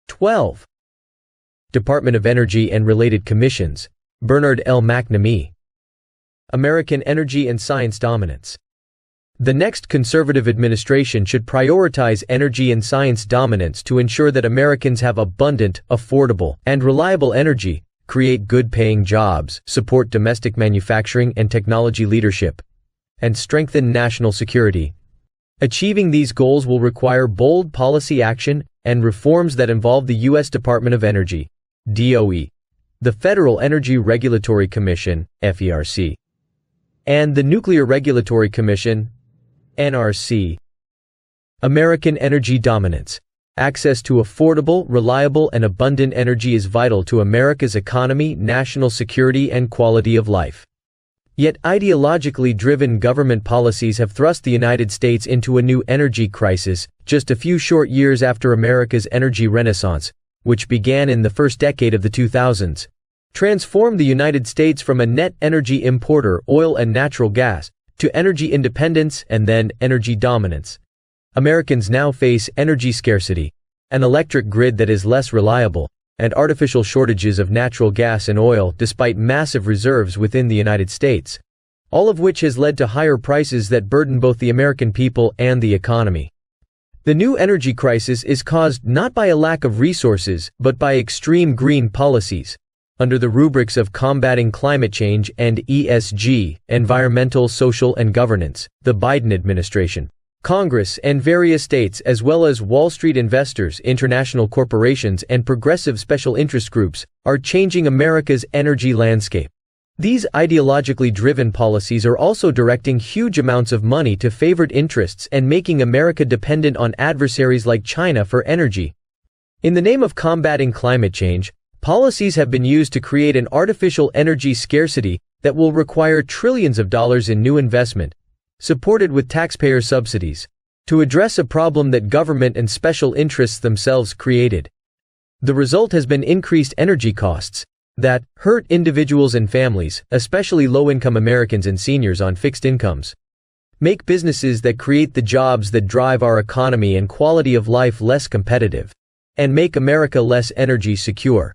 12. Department of Energy and Related Commissions, Bernard L. McNamee. American Energy and Science Dominance. The next conservative administration should prioritize energy and science dominance to ensure that Americans have abundant, affordable, and reliable energy, create good-paying jobs, support domestic manufacturing and technology leadership, and strengthen national security. Achieving these goals will require bold policy action and reforms that involve the U.S. Department of Energy, DOE, the Federal Energy Regulatory Commission, FERC, and the Nuclear Regulatory Commission, NRC. American energy dominance. Access to affordable, reliable, and abundant energy is vital to America's economy, national security, and quality of life. Yet ideologically driven government policies have thrust the United States into a new energy crisis, just a few short years after America's energy renaissance, which began in the first decade of the 2000s, transformed the United States from a net energy importer, oil and natural gas, to energy independence and then energy dominance. Americans now face energy scarcity, an electric grid that is less reliable, and artificial shortages of natural gas and oil despite massive reserves within the United States, all of which has led to higher prices that burden both the American people and the economy. The new energy crisis is caused not by a lack of resources but by extreme green policies. Under the rubrics of combating climate change and ESG, environmental, social, and governance, the Biden administration, Congress, and various states as well as Wall Street investors, international corporations, and progressive special interest groups are changing America's energy landscape. These ideologically driven policies are also directing huge amounts of money to favored interests and making America dependent on adversaries like China for energy. In the name of combating climate change, policies have been used to create an artificial energy scarcity that will require trillions of dollars in new investment, supported with taxpayer subsidies, to address a problem that government and special interests themselves created. The result has been increased energy costs that hurt individuals and families, especially low-income Americans and seniors on fixed incomes, make businesses that create the jobs that drive our economy and quality of life less competitive, and make America less energy secure.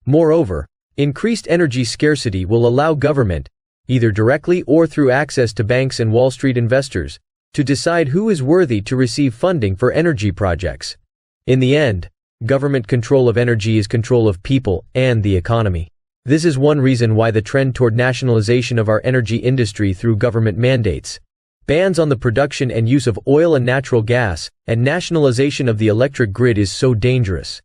Moreover, increased energy scarcity will allow government, either directly or through access to banks and Wall Street investors, to decide who is worthy to receive funding for energy projects. In the end, government control of energy is control of people and the economy. This is one reason why the trend toward nationalization of our energy industry through government mandates, bans on the production and use of oil and natural gas, and nationalization of the electric grid is so dangerous.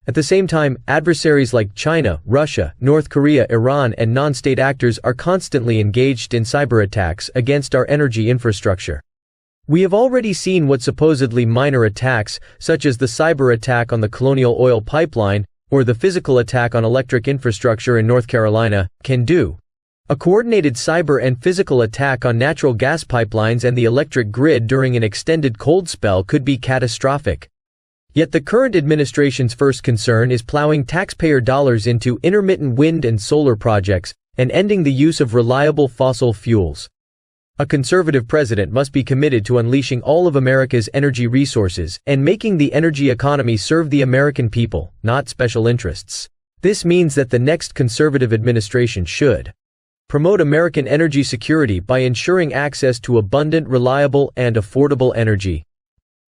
At the same time, adversaries like China, Russia, North Korea, Iran, and non-state actors are constantly engaged in cyber attacks against our energy infrastructure. We have already seen what supposedly minor attacks, such as the cyber attack on the Colonial Oil Pipeline or the physical attack on electric infrastructure in North Carolina, can do. A coordinated cyber and physical attack on natural gas pipelines and the electric grid during an extended cold spell could be catastrophic. Yet the current administration's first concern is plowing taxpayer dollars into intermittent wind and solar projects and ending the use of reliable fossil fuels. A conservative president must be committed to unleashing all of America's energy resources and making the energy economy serve the American people, not special interests. This means that the next conservative administration should promote American energy security by ensuring access to abundant, reliable, and affordable energy.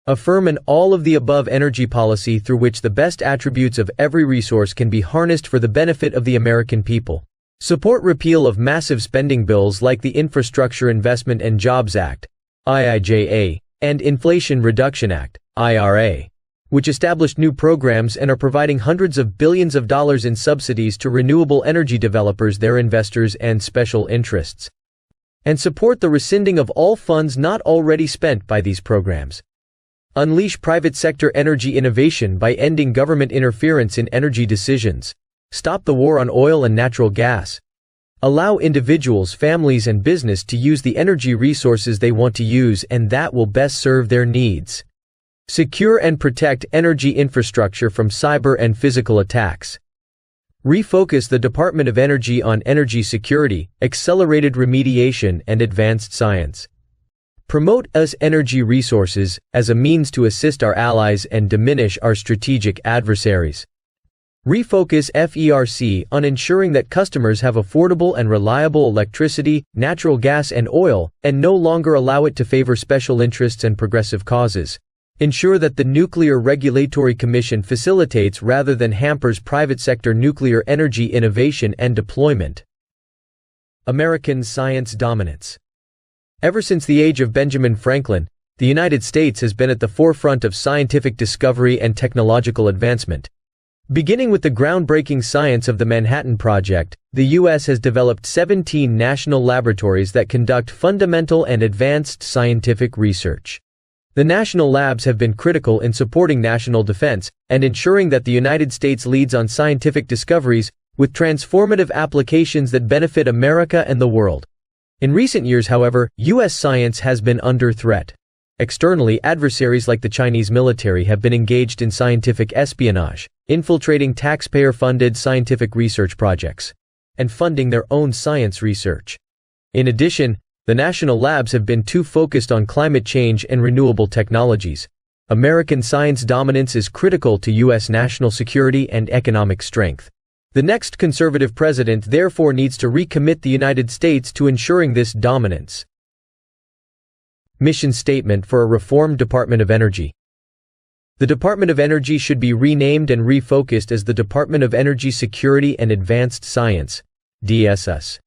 Affirm an all-of-the-above energy policy through which the best attributes of every resource can be harnessed for the benefit of the American people. Support repeal of massive spending bills like the Infrastructure Investment and Jobs Act, IIJA, and Inflation Reduction Act, IRA, which established new programs and are providing hundreds of billions of dollars in subsidies to renewable energy developers, their investors, and special interests. And support the rescinding of all funds not already spent by these programs. Unleash private sector energy innovation by ending government interference in energy decisions. Stop the war on oil and natural gas. Allow individuals, families, and business to use the energy resources they want to use and that will best serve their needs. Secure and protect energy infrastructure from cyber and physical attacks. Refocus the Department of Energy on energy security, accelerated remediation, and advanced science. Promote US energy resources as a means to assist our allies and diminish our strategic adversaries. Refocus FERC on ensuring that customers have affordable and reliable electricity, natural gas and oil, and no longer allow it to favor special interests and progressive causes. Ensure that the Nuclear Regulatory Commission facilitates rather than hampers private sector nuclear energy innovation and deployment. American science dominance. Ever since the age of Benjamin Franklin, the United States has been at the forefront of scientific discovery and technological advancement. Beginning with the groundbreaking science of the Manhattan Project, the U.S. has developed 17 national laboratories that conduct fundamental and advanced scientific research. The national labs have been critical in supporting national defense and ensuring that the United States leads on scientific discoveries with transformative applications that benefit America and the world. In recent years, however, U.S. science has been under threat. Externally, adversaries like the Chinese military have been engaged in scientific espionage, infiltrating taxpayer-funded scientific research projects, and funding their own science research. In addition, the national labs have been too focused on climate change and renewable technologies. American science dominance is critical to U.S. national security and economic strength. The next conservative president therefore needs to recommit the United States to ensuring this dominance. Mission statement for a reformed Department of Energy. The Department of Energy should be renamed and refocused as the Department of Energy Security and Advanced Science, DSS.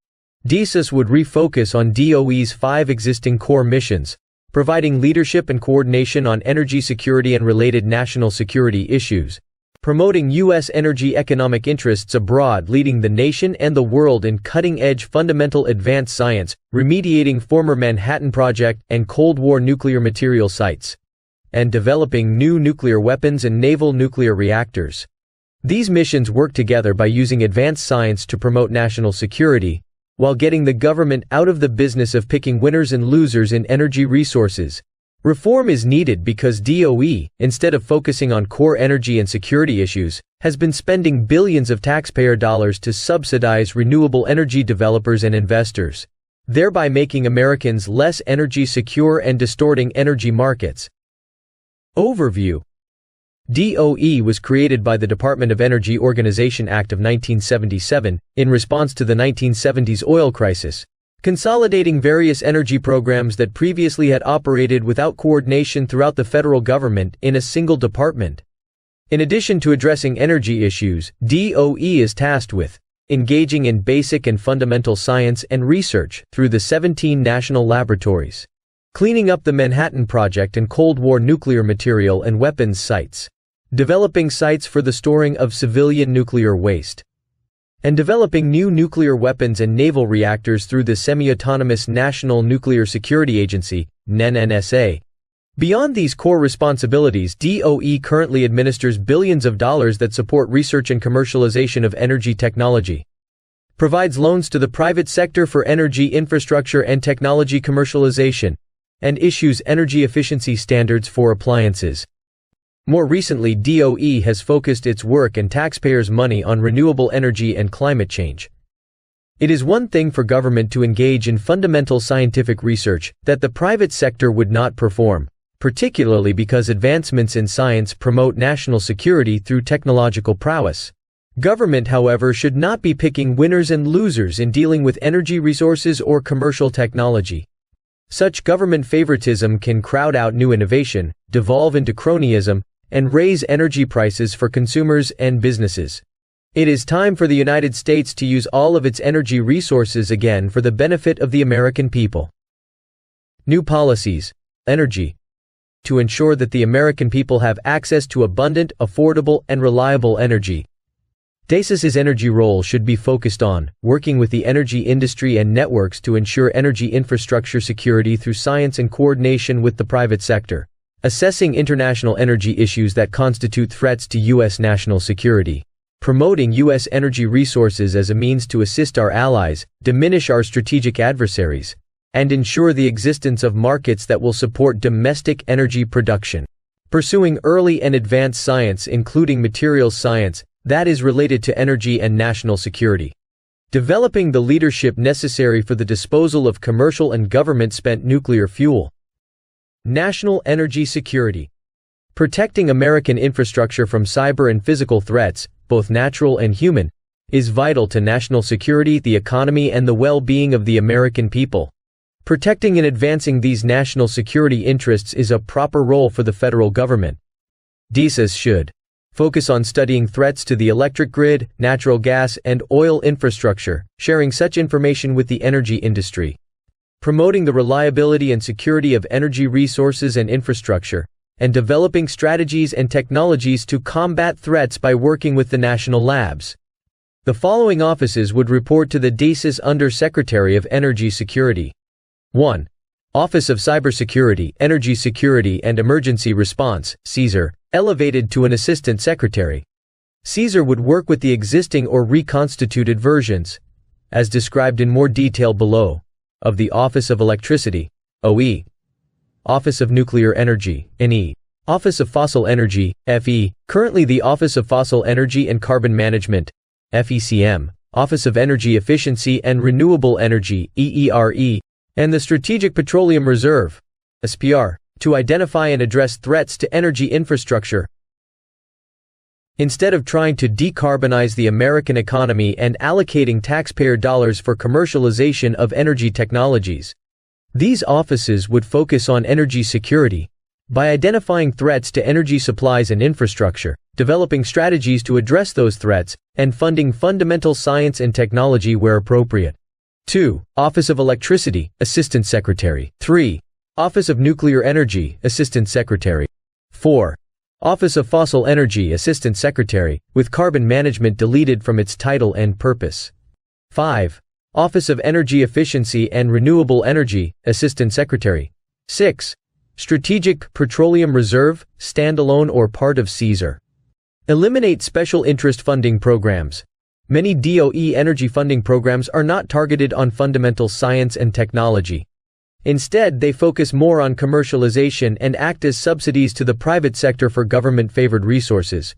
DSS would refocus on DOE's 5 existing core missions, providing leadership and coordination on energy security and related national security issues, promoting U.S. energy economic interests abroad, leading the nation and the world in cutting-edge fundamental advanced science, remediating former Manhattan Project and Cold War nuclear material sites, and developing new nuclear weapons and naval nuclear reactors. These missions work together by using advanced science to promote national security, while getting the government out of the business of picking winners and losers in energy resources. Reform is needed because DOE, instead of focusing on core energy and security issues, has been spending billions of taxpayer dollars to subsidize renewable energy developers and investors, thereby making Americans less energy secure and distorting energy markets. Overview. DOE was created by the Department of Energy Organization Act of 1977 in response to the 1970s oil crisis, consolidating various energy programs that previously had operated without coordination throughout the federal government in a single department. In addition to addressing energy issues, DOE is tasked with engaging in basic and fundamental science and research through the 17 national laboratories, cleaning up the Manhattan Project and Cold War nuclear material and weapons sites, developing sites for the storing of civilian nuclear waste, and developing new nuclear weapons and naval reactors through the Semi-Autonomous National Nuclear Security Agency, NNSA. Beyond these core responsibilities, DOE currently administers billions of dollars that support research and commercialization of energy technology, provides loans to the private sector for energy infrastructure and technology commercialization, and issues energy efficiency standards for appliances. More recently, DOE has focused its work and taxpayers' money on renewable energy and climate change. It is one thing for government to engage in fundamental scientific research that the private sector would not perform, particularly because advancements in science promote national security through technological prowess. Government, however, should not be picking winners and losers in dealing with energy resources or commercial technology. Such government favoritism can crowd out new innovation, devolve into cronyism, and raise energy prices for consumers and businesses. It is time for the United States to use all of its energy resources again for the benefit of the American people. New policies, energy, to ensure that the American people have access to abundant, affordable, and reliable energy. DSS's energy role should be focused on working with the energy industry and networks to ensure energy infrastructure security through science and coordination with the private sector, assessing international energy issues that constitute threats to U.S. national security, promoting U.S. energy resources as a means to assist our allies, diminish our strategic adversaries, and ensure the existence of markets that will support domestic energy production, pursuing early and advanced science including materials science that is related to energy and national security, developing the leadership necessary for the disposal of commercial and government-spent nuclear fuel, National energy security. Protecting American infrastructure from cyber and physical threats, both natural and human, is vital to national security, the economy, and the well-being of the American people. Protecting and advancing these national security interests is a proper role for the federal government. DSAs should focus on studying threats to the electric grid, natural gas, and oil infrastructure, sharing such information with the energy industry, promoting the reliability and security of energy resources and infrastructure, and developing strategies and technologies to combat threats by working with the national labs. The following offices would report to the DSA's Under-Secretary of Energy Security. 1. Office of Cybersecurity, Energy Security and Emergency Response, CSER, elevated to an Assistant Secretary. CSER would work with the existing or reconstituted versions, as described in more detail below, of the Office of Electricity, OE, Office of Nuclear Energy, NE, Office of Fossil Energy, FE, currently the Office of Fossil Energy and Carbon Management, FECM, Office of Energy Efficiency and Renewable Energy, EERE, and the Strategic Petroleum Reserve, SPR, to identify and address threats to energy infrastructure. Instead of trying to decarbonize the American economy and allocating taxpayer dollars for commercialization of energy technologies, these offices would focus on energy security by identifying threats to energy supplies and infrastructure, developing strategies to address those threats, and funding fundamental science and technology where appropriate. 2. Office of Electricity, Assistant Secretary. 3. Office of Nuclear Energy, Assistant Secretary. 4. Office of Fossil Energy, Assistant Secretary, with carbon management deleted from its title and purpose. 5. Office of Energy Efficiency and Renewable Energy, Assistant Secretary. 6. Strategic Petroleum Reserve, standalone or part of CSER. Eliminate special interest funding programs. Many DOE energy funding programs are not targeted on fundamental science and technology. Instead, they focus more on commercialization and act as subsidies to the private sector for government-favored resources.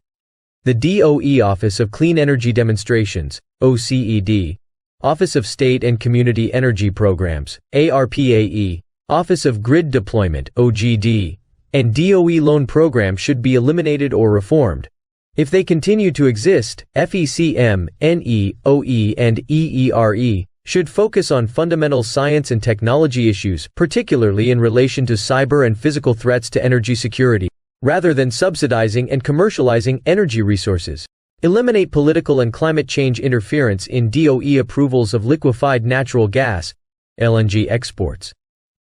The DOE Office of Clean Energy Demonstrations, OCED, Office of State and Community Energy Programs, ARPAE, Office of Grid Deployment, OGD, and DOE Loan Program should be eliminated or reformed. If they continue to exist, FECM, NE, OE, and EERE should focus on fundamental science and technology issues, particularly in relation to cyber and physical threats to energy security, rather than subsidizing and commercializing energy resources. Eliminate political and climate change interference in DOE approvals of liquefied natural gas, LNG exports.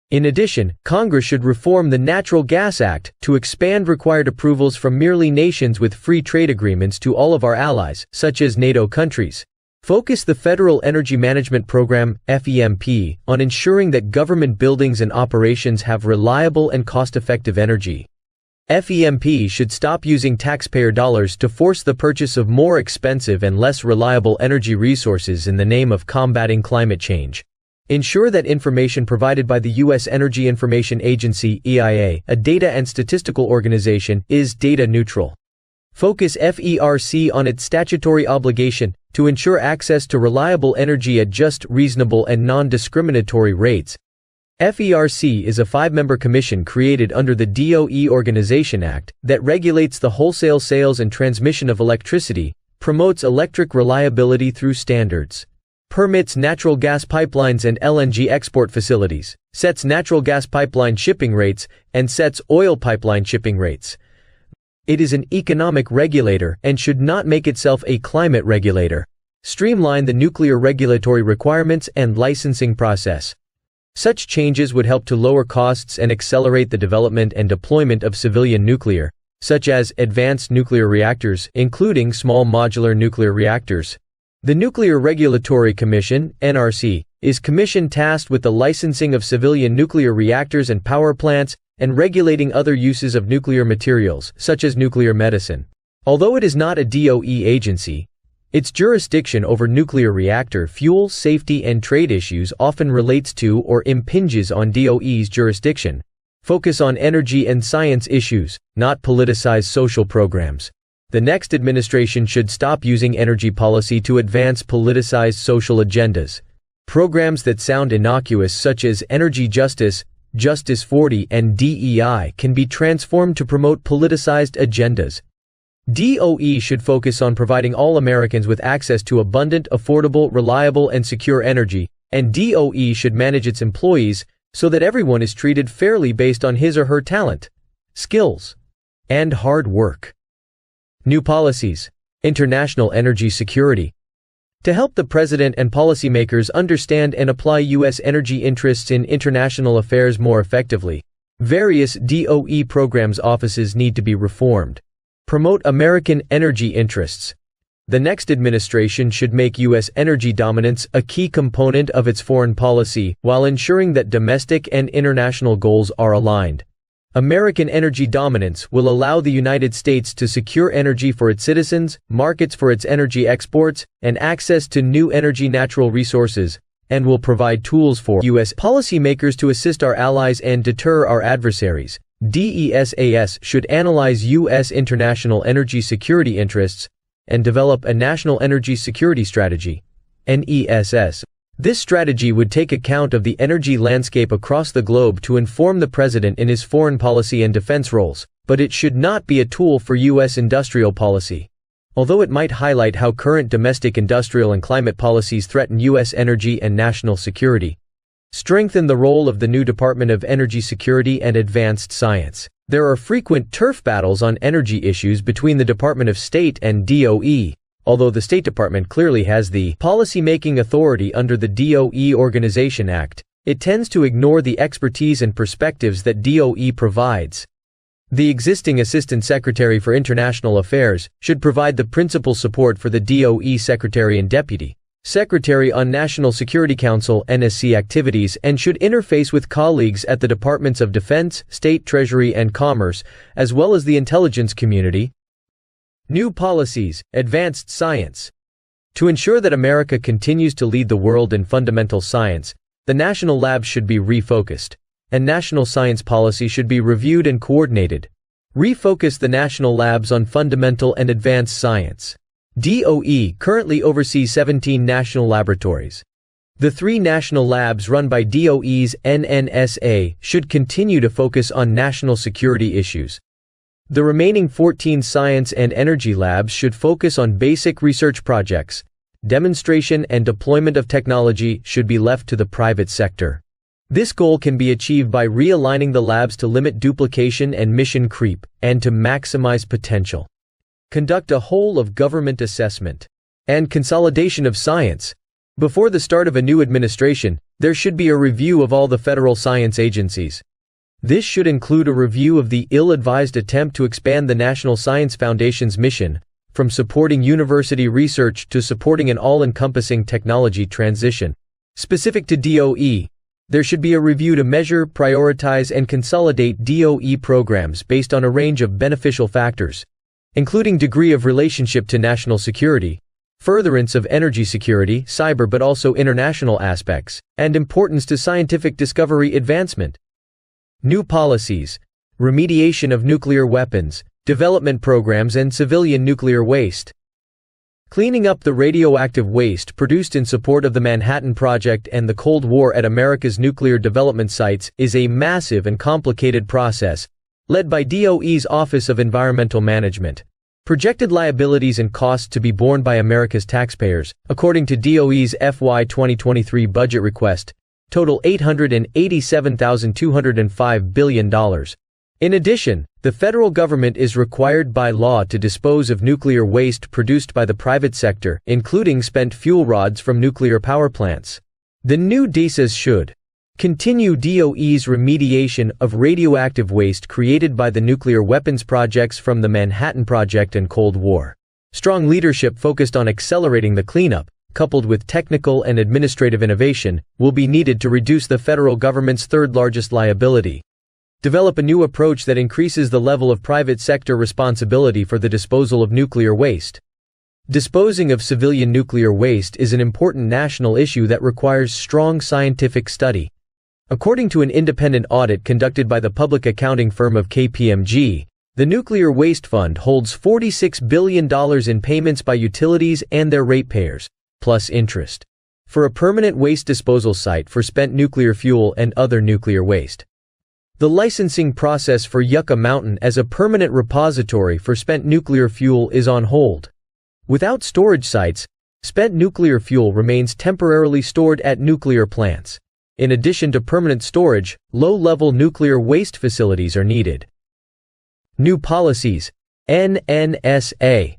In addition, Congress should reform the Natural Gas Act to expand required approvals from merely nations with free trade agreements to all of our allies, such as NATO countries. Focus the Federal Energy Management Program, FEMP, on ensuring that government buildings and operations have reliable and cost-effective energy. FEMP should stop using taxpayer dollars to force the purchase of more expensive and less reliable energy resources in the name of combating climate change. Ensure that information provided by the U.S. Energy Information Agency, EIA, a data and statistical organization, is data neutral. Focus FERC on its statutory obligation to ensure access to reliable energy at just, reasonable, and non-discriminatory rates. FERC is a 5-member commission created under the DOE Organization Act that regulates the wholesale sales and transmission of electricity, promotes electric reliability through standards, permits natural gas pipelines and LNG export facilities, sets natural gas pipeline shipping rates, and sets oil pipeline shipping rates. It is an economic regulator and should not make itself a climate regulator. Streamline the nuclear regulatory requirements and licensing process. Such changes would help to lower costs and accelerate the development and deployment of civilian nuclear, such as advanced nuclear reactors, including small modular nuclear reactors. The Nuclear Regulatory Commission, NRC, is commission tasked with the licensing of civilian nuclear reactors and power plants and regulating other uses of nuclear materials, such as nuclear medicine. Although it is not a DOE agency, its jurisdiction over nuclear reactor fuel safety and trade issues often relates to or impinges on DOE's jurisdiction. Focus on energy and science issues, not politicize social programs. The next administration should stop using energy policy to advance politicized social agendas. Programs that sound innocuous, such as energy justice, Justice 40, and DEI can be transformed to promote politicized agendas. DOE should focus on providing all Americans with access to abundant, affordable, reliable, and secure energy, and DOE should manage its employees so that everyone is treated fairly based on his or her talent, skills, and hard work. New policies. International energy security. To help the President and policymakers understand and apply U.S. energy interests in international affairs more effectively, various DOE programs offices need to be reformed. Promote American energy interests. The next administration should make U.S. energy dominance a key component of its foreign policy while ensuring that domestic and international goals are aligned. American energy dominance will allow the United States to secure energy for its citizens, markets for its energy exports, and access to new energy natural resources, and will provide tools for U.S. policymakers to assist our allies and deter our adversaries. DESAS should analyze U.S. international energy security interests and develop a National Energy Security Strategy, NESS. This strategy would take account of the energy landscape across the globe to inform the President in his foreign policy and defense roles, but it should not be a tool for U.S. industrial policy. Although it might highlight how current domestic industrial and climate policies threaten U.S. energy and national security. Strengthen the role of the new Department of Energy Security and Advanced Science. There are frequent turf battles on energy issues between the Department of State and DOE. Although the State Department clearly has the policy-making authority under the DOE Organization Act, it tends to ignore the expertise and perspectives that DOE provides. The existing Assistant Secretary for International Affairs should provide the principal support for the DOE Secretary and Deputy Secretary on National Security Council (NSC) activities and should interface with colleagues at the Departments of Defense, State Treasury, and Commerce, as well as the intelligence community. New policies, advanced science. To ensure that America continues to lead the world in fundamental science, the national labs should be refocused, and national science policy should be reviewed and coordinated. Refocus the national labs on fundamental and advanced science. DOE currently oversees 17 national laboratories. The 3 national labs run by DOE's NNSA should continue to focus on national security issues. The remaining 14 science and energy labs should focus on basic research projects. Demonstration and deployment of technology should be left to the private sector. This goal can be achieved by realigning the labs to limit duplication and mission creep, and to maximize potential. Conduct a whole-of-government assessment and consolidation of science. Before the start of a new administration, there should be a review of all the federal science agencies. This should include a review of the ill-advised attempt to expand the National Science Foundation's mission, from supporting university research to supporting an all-encompassing technology transition. Specific to DOE, there should be a review to measure, prioritize, and consolidate DOE programs based on a range of beneficial factors, including degree of relationship to national security, furtherance of energy security, cyber but also international aspects, and importance to scientific discovery advancement. New policies, remediation of nuclear weapons, development programs and civilian nuclear waste. Cleaning up the radioactive waste produced in support of the Manhattan Project and the Cold War at America's nuclear development sites is a massive and complicated process, led by DOE's Office of Environmental Management. Projected liabilities and costs to be borne by America's taxpayers, according to DOE's FY 2023 budget request, total $887,205 billion. In addition, the federal government is required by law to dispose of nuclear waste produced by the private sector, including spent fuel rods from nuclear power plants. The new DSAs should continue DOE's remediation of radioactive waste created by the nuclear weapons projects from the Manhattan Project and Cold War. Strong leadership focused on accelerating the cleanup, coupled with technical and administrative innovation, will be needed to reduce the federal government's third-largest liability. Develop a new approach that increases the level of private sector responsibility for the disposal of nuclear waste. Disposing of civilian nuclear waste is an important national issue that requires strong scientific study. According to an independent audit conducted by the public accounting firm of KPMG, the Nuclear Waste Fund holds $46 billion in payments by utilities and their ratepayers, plus interest, for a permanent waste disposal site for spent nuclear fuel and other nuclear waste. The licensing process for Yucca Mountain as a permanent repository for spent nuclear fuel is on hold. Without storage sites, spent nuclear fuel remains temporarily stored at nuclear plants. In addition to permanent storage, low-level nuclear waste facilities are needed. New policies. NNSA.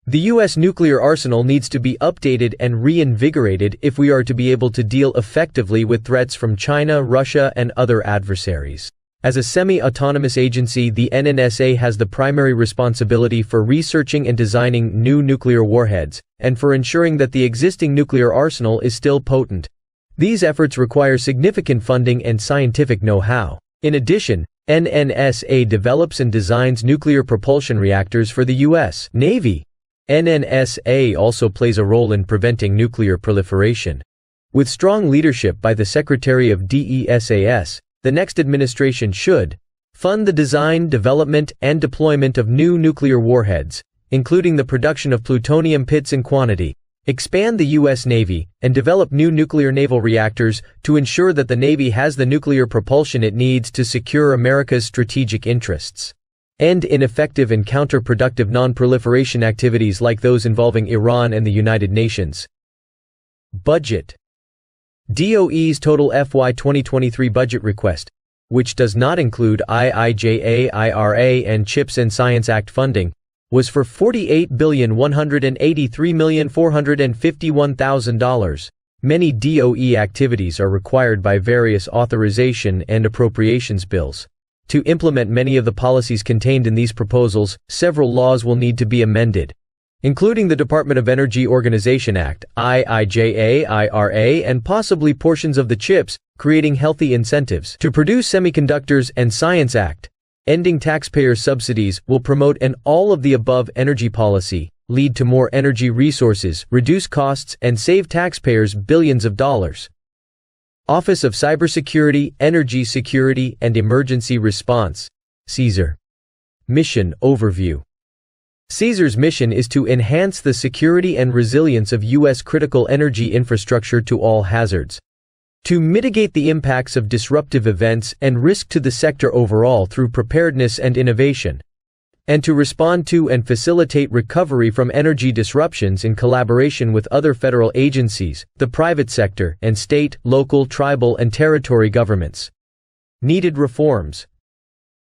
The U.S. nuclear arsenal needs to be updated and reinvigorated if we are to be able to deal effectively with threats from China, Russia, and other adversaries. As a semi-autonomous agency, the NNSA has the primary responsibility for researching and designing new nuclear warheads, and for ensuring that the existing nuclear arsenal is still potent. These efforts require significant funding and scientific know-how. In addition, NNSA develops and designs nuclear propulsion reactors for the U.S. Navy. NNSA also plays a role in preventing nuclear proliferation. With strong leadership by the Secretary of DESAS, the next administration should fund the design, development, and deployment of new nuclear warheads, including the production of plutonium pits in quantity, expand the U.S. Navy, and develop new nuclear naval reactors to ensure that the Navy has the nuclear propulsion it needs to secure America's strategic interests. End ineffective and counterproductive non-proliferation activities like those involving Iran and the United Nations. Budget. DOE's total FY 2023 budget request, which does not include IIJA, IRA, and CHIPS and Science Act funding, was for $48,183,451,000. Many DOE activities are required by various authorization and appropriations bills. To implement many of the policies contained in these proposals, several laws will need to be amended, including the Department of Energy Organization Act, IIJA, IRA, and possibly portions of the CHIPS, Creating Healthy Incentives to Produce Semiconductors, and Science Act. Ending taxpayer subsidies will promote an all-of-the-above energy policy, lead to more energy resources, reduce costs, and save taxpayers billions of dollars. Office of Cybersecurity, Energy Security, and Emergency Response, CSER. Mission Overview. CSER's mission is to enhance the security and resilience of U.S. critical energy infrastructure to all hazards, to mitigate the impacts of disruptive events and risk to the sector overall through preparedness and innovation, and to respond to and facilitate recovery from energy disruptions in collaboration with other federal agencies, the private sector, and state, local, tribal, and territory governments. Needed reforms.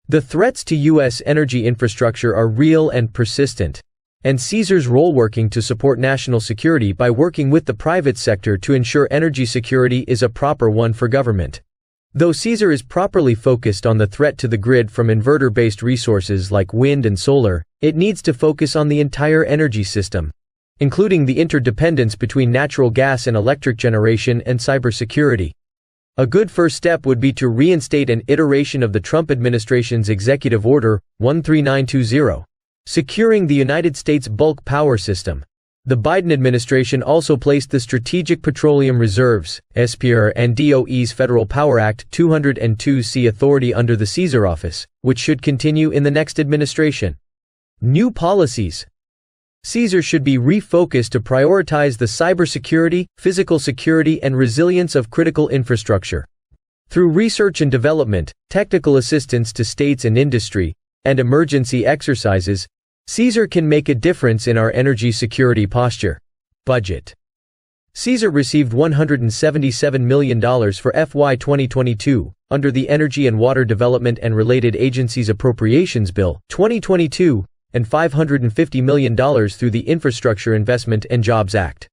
The threats to U.S. energy infrastructure are real and persistent, and CSER's role working to support national security by working with the private sector to ensure energy security is a proper one for government. Though CSER is properly focused on the threat to the grid from inverter-based resources like wind and solar, it needs to focus on the entire energy system, including the interdependence between natural gas and electric generation and cybersecurity. A good first step would be to reinstate an iteration of the Trump administration's Executive Order 13920, securing the United States bulk power system. The Biden administration also placed the Strategic Petroleum Reserves (SPR) and DOE's Federal Power Act 202(c) authority under the CSER office, which should continue in the next administration. New policies. CSER should be refocused to prioritize the cybersecurity, physical security, and resilience of critical infrastructure. Through research and development, technical assistance to states and industry, and emergency exercises, CSER can make a difference in our energy security posture. Budget. CSER received $177 million for FY 2022 under the Energy and Water Development and Related Agencies Appropriations Bill 2022 and $550 million through the Infrastructure Investment and Jobs Act.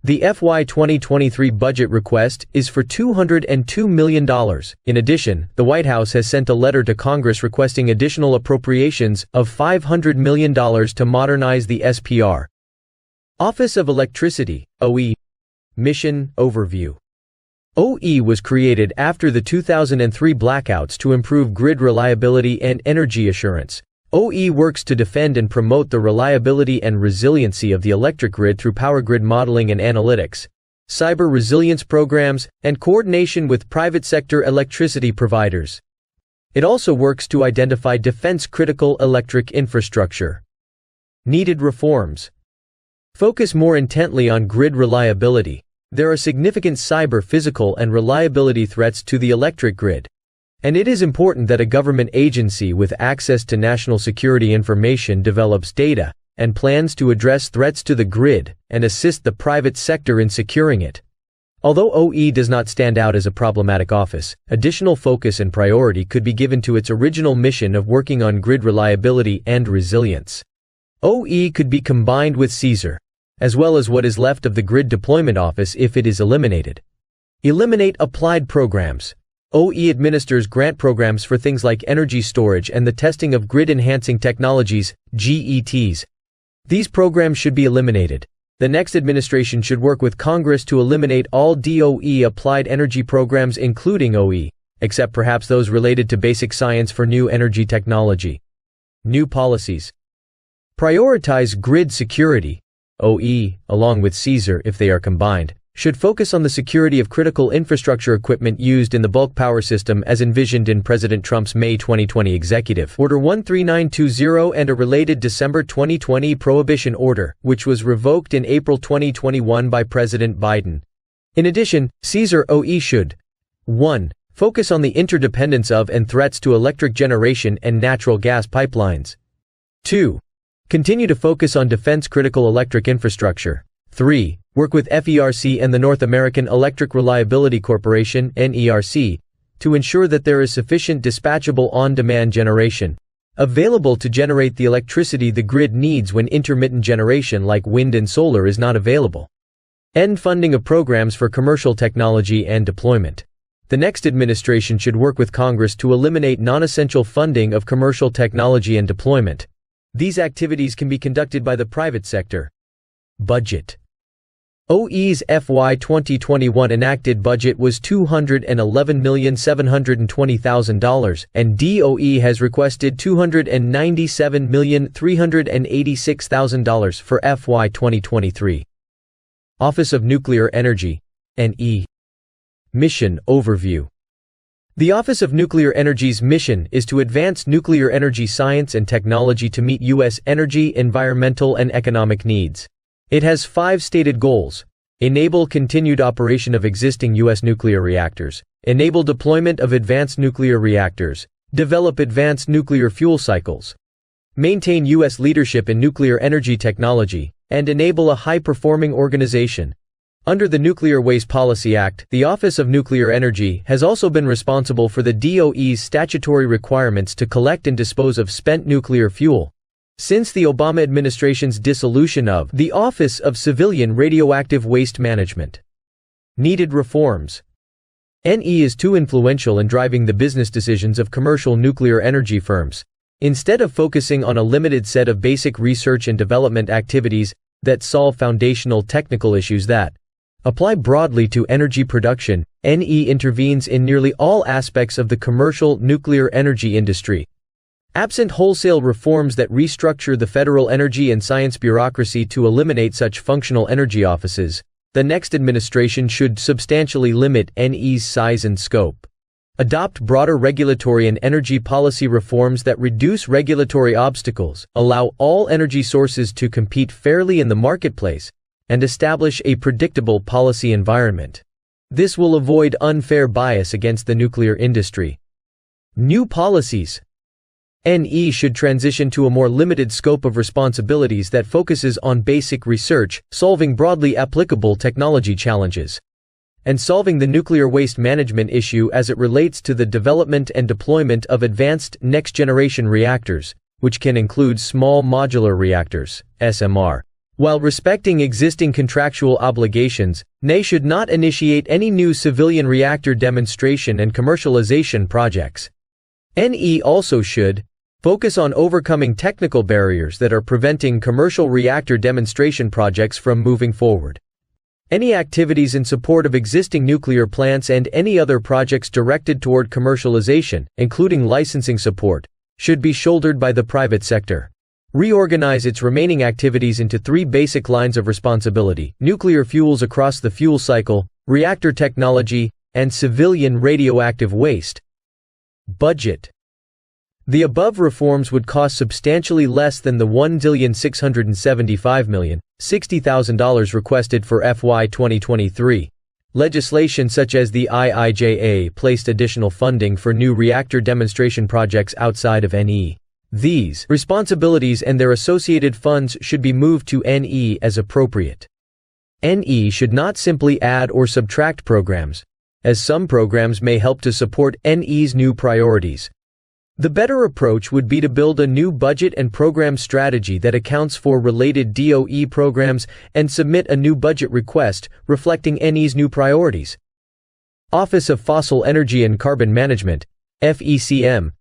The FY 2023 budget request is for $202 million. In addition, the White House has sent a letter to Congress requesting additional appropriations of $500 million to modernize the SPR. Office of Electricity, OE. Mission Overview. OE was created after the 2003 blackouts to improve grid reliability and energy assurance. OE works to defend and promote the reliability and resiliency of the electric grid through power grid modeling and analytics, cyber resilience programs, and coordination with private sector electricity providers. It also works to identify defense-critical electric infrastructure. Needed reforms. Focus more intently on grid reliability. There are significant cyber, physical, and reliability threats to the electric grid. And it is important that a government agency with access to national security information develops data and plans to address threats to the grid and assist the private sector in securing it. Although OE does not stand out as a problematic office, additional focus and priority could be given to its original mission of working on grid reliability and resilience. OE could be combined with CSER, as well as what is left of the Grid Deployment Office if it is eliminated. Eliminate applied programs. OE administers grant programs for things like energy storage and the testing of grid-enhancing technologies, GETs. These programs should be eliminated. The next administration should work with Congress to eliminate all DOE applied energy programs including OE, except perhaps those related to basic science for new energy technology. New policies. Prioritize grid security. OE, along with CSER if they are combined, should focus on the security of critical infrastructure equipment used in the bulk power system as envisioned in President Trump's May 2020 Executive Order 13920 and a related December 2020 Prohibition Order, which was revoked in April 2021 by President Biden. In addition, CSER OE should 1. Focus on the interdependence of and threats to electric generation and natural gas pipelines. 2. Continue to focus on defense-critical electric infrastructure. 3. Work with FERC and the North American Electric Reliability Corporation (NERC) to ensure that there is sufficient dispatchable on-demand generation available to generate the electricity the grid needs when intermittent generation like wind and solar is not available. End funding of programs for commercial technology and deployment. The next administration should work with Congress to eliminate non-essential funding of commercial technology and deployment. These activities can be conducted by the private sector. Budget. OE's FY 2021 enacted budget was $211,720,000, and DOE has requested $297,386,000 for FY 2023. Office of Nuclear Energy, NE. Mission Overview. The Office of Nuclear Energy's mission is to advance nuclear energy science and technology to meet U.S. energy, environmental, and economic needs. It has 5 stated goals: enable continued operation of existing U.S. nuclear reactors, enable deployment of advanced nuclear reactors, develop advanced nuclear fuel cycles, maintain U.S. leadership in nuclear energy technology, and enable a high-performing organization. Under the Nuclear Waste Policy Act, the Office of Nuclear Energy has also been responsible for the DOE's statutory requirements to collect and dispose of spent nuclear fuel. Since the Obama administration's dissolution of the Office of Civilian Radioactive Waste Management. Needed reforms. NE is too influential in driving the business decisions of commercial nuclear energy firms. Instead of focusing on a limited set of basic research and development activities that solve foundational technical issues that apply broadly to energy production, NE intervenes in nearly all aspects of the commercial nuclear energy industry. Absent wholesale reforms that restructure the federal energy and science bureaucracy to eliminate such functional energy offices, the next administration should substantially limit NE's size and scope. Adopt broader regulatory and energy policy reforms that reduce regulatory obstacles, allow all energy sources to compete fairly in the marketplace, and establish a predictable policy environment. This will avoid unfair bias against the nuclear industry. New policies. NE should transition to a more limited scope of responsibilities that focuses on basic research, solving broadly applicable technology challenges, and solving the nuclear waste management issue as it relates to the development and deployment of advanced next-generation reactors, which can include small modular reactors, SMR. While respecting existing contractual obligations, NE should not initiate any new civilian reactor demonstration and commercialization projects. NE also should focus on overcoming technical barriers that are preventing commercial reactor demonstration projects from moving forward. Any activities in support of existing nuclear plants and any other projects directed toward commercialization, including licensing support, should be shouldered by the private sector. Reorganize its remaining activities into 3 basic lines of responsibility: nuclear fuels across the fuel cycle, reactor technology, and civilian radioactive waste. Budget. The above reforms would cost substantially less than the $1,675,060,000 requested for FY 2023. Legislation such as the IIJA placed additional funding for new reactor demonstration projects outside of NE. These responsibilities and their associated funds should be moved to NE as appropriate. NE should not simply add or subtract programs, as some programs may help to support NE's new priorities. The better approach would be to build a new budget and program strategy that accounts for related DOE programs and submit a new budget request reflecting NE's new priorities. Office of Fossil Energy and Carbon Management, FECM.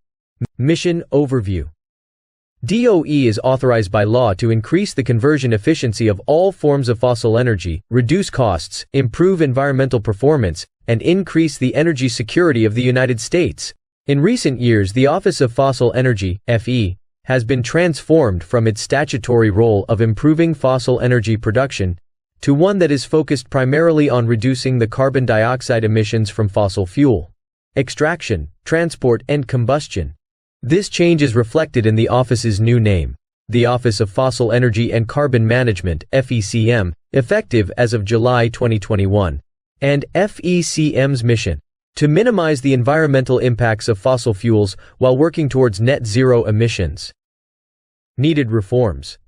Mission Overview. DOE is authorized by law to increase the conversion efficiency of all forms of fossil energy, reduce costs, improve environmental performance, and increase the energy security of the United States. In recent years, the Office of Fossil Energy, FE, has been transformed from its statutory role of improving fossil energy production to one that is focused primarily on reducing the carbon dioxide emissions from fossil fuel extraction, transport, and combustion. This change is reflected in the office's new name, the Office of Fossil Energy and Carbon Management, FECM, effective as of July 2021, and FECM's mission: to minimize the environmental impacts of fossil fuels while working towards net zero emissions. Needed reforms.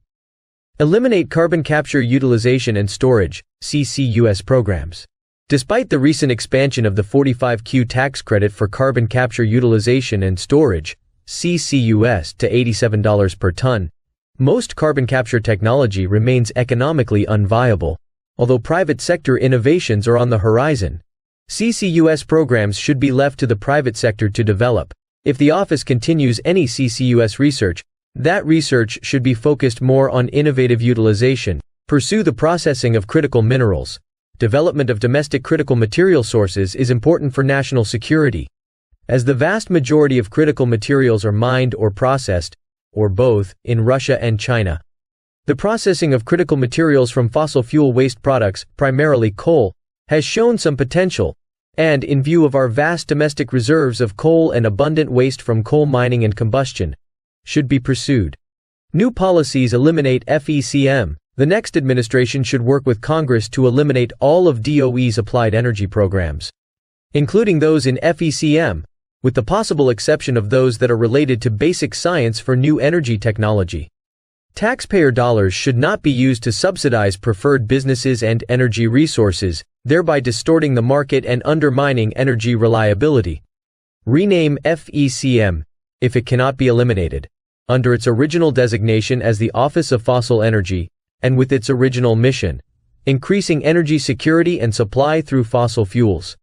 Eliminate carbon capture utilization and storage, CCUS programs. Despite the recent expansion of the 45Q tax credit for carbon capture utilization and storage, CCUS, to $87 per ton, most carbon capture technology remains economically unviable. Although private sector innovations are on the horizon, CCUS programs should be left to the private sector to develop. If the office continues any CCUS research, that research should be focused more on innovative utilization, pursue the processing of critical minerals. Development of domestic critical material sources is important for national security. As the vast majority of critical materials are mined or processed, or both, in Russia and China. The processing of critical materials from fossil fuel waste products, primarily coal, has shown some potential, and in view of our vast domestic reserves of coal and abundant waste from coal mining and combustion, should be pursued. New policies eliminate FECM. The next administration should work with Congress to eliminate all of DOE's applied energy programs, including those in FECM, with the possible exception of those that are related to basic science for new energy technology. Taxpayer dollars should not be used to subsidize preferred businesses and energy resources, thereby distorting the market and undermining energy reliability. Rename FECM, if it cannot be eliminated, under its original designation as the Office of Fossil Energy, and with its original mission, increasing energy security and supply through fossil fuels.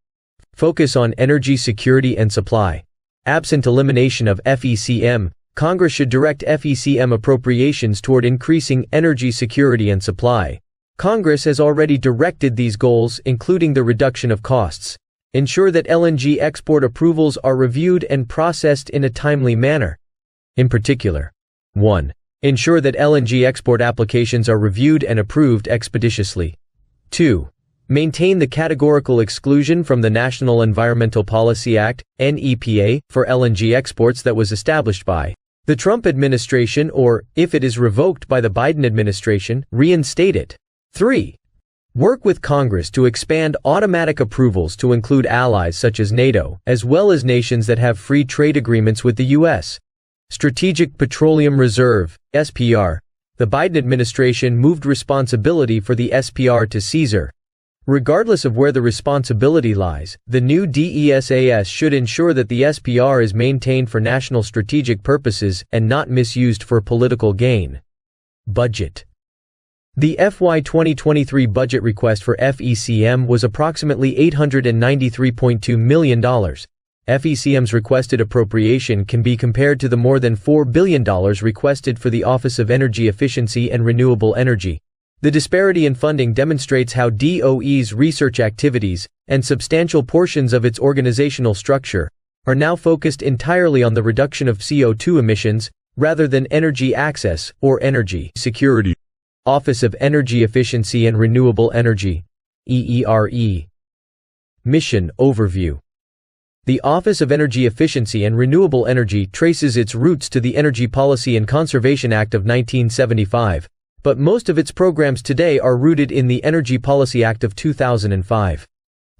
Focus on energy security and supply. Absent elimination of FECM, Congress should direct FECM appropriations toward increasing energy security and supply. Congress has already directed these goals, including the reduction of costs. Ensure that LNG export approvals are reviewed and processed in a timely manner. In particular, 1. Ensure that LNG export applications are reviewed and approved expeditiously. 2. Maintain the categorical exclusion from the National Environmental Policy Act, NEPA, for LNG exports that was established by the Trump administration, or, if it is revoked by the Biden administration, reinstate it. 3. Work with Congress to expand automatic approvals to include allies such as NATO, as well as nations that have free trade agreements with the U.S. Strategic Petroleum Reserve, SPR. The Biden administration moved responsibility for the SPR to Caesar. Regardless of where the responsibility lies, the new DESAS should ensure that the SPR is maintained for national strategic purposes and not misused for political gain. Budget. The FY 2023 budget request for FECM was approximately $893.2 million. FECM's requested appropriation can be compared to the more than $4 billion requested for the Office of Energy Efficiency and Renewable Energy. The disparity in funding demonstrates how DOE's research activities, and substantial portions of its organizational structure, are now focused entirely on the reduction of CO2 emissions, rather than energy access, or energy security. Office of Energy Efficiency and Renewable Energy, EERE. Mission Overview. The Office of Energy Efficiency and Renewable Energy traces its roots to the Energy Policy and Conservation Act of 1975, but most of its programs today are rooted in the Energy Policy Act of 2005.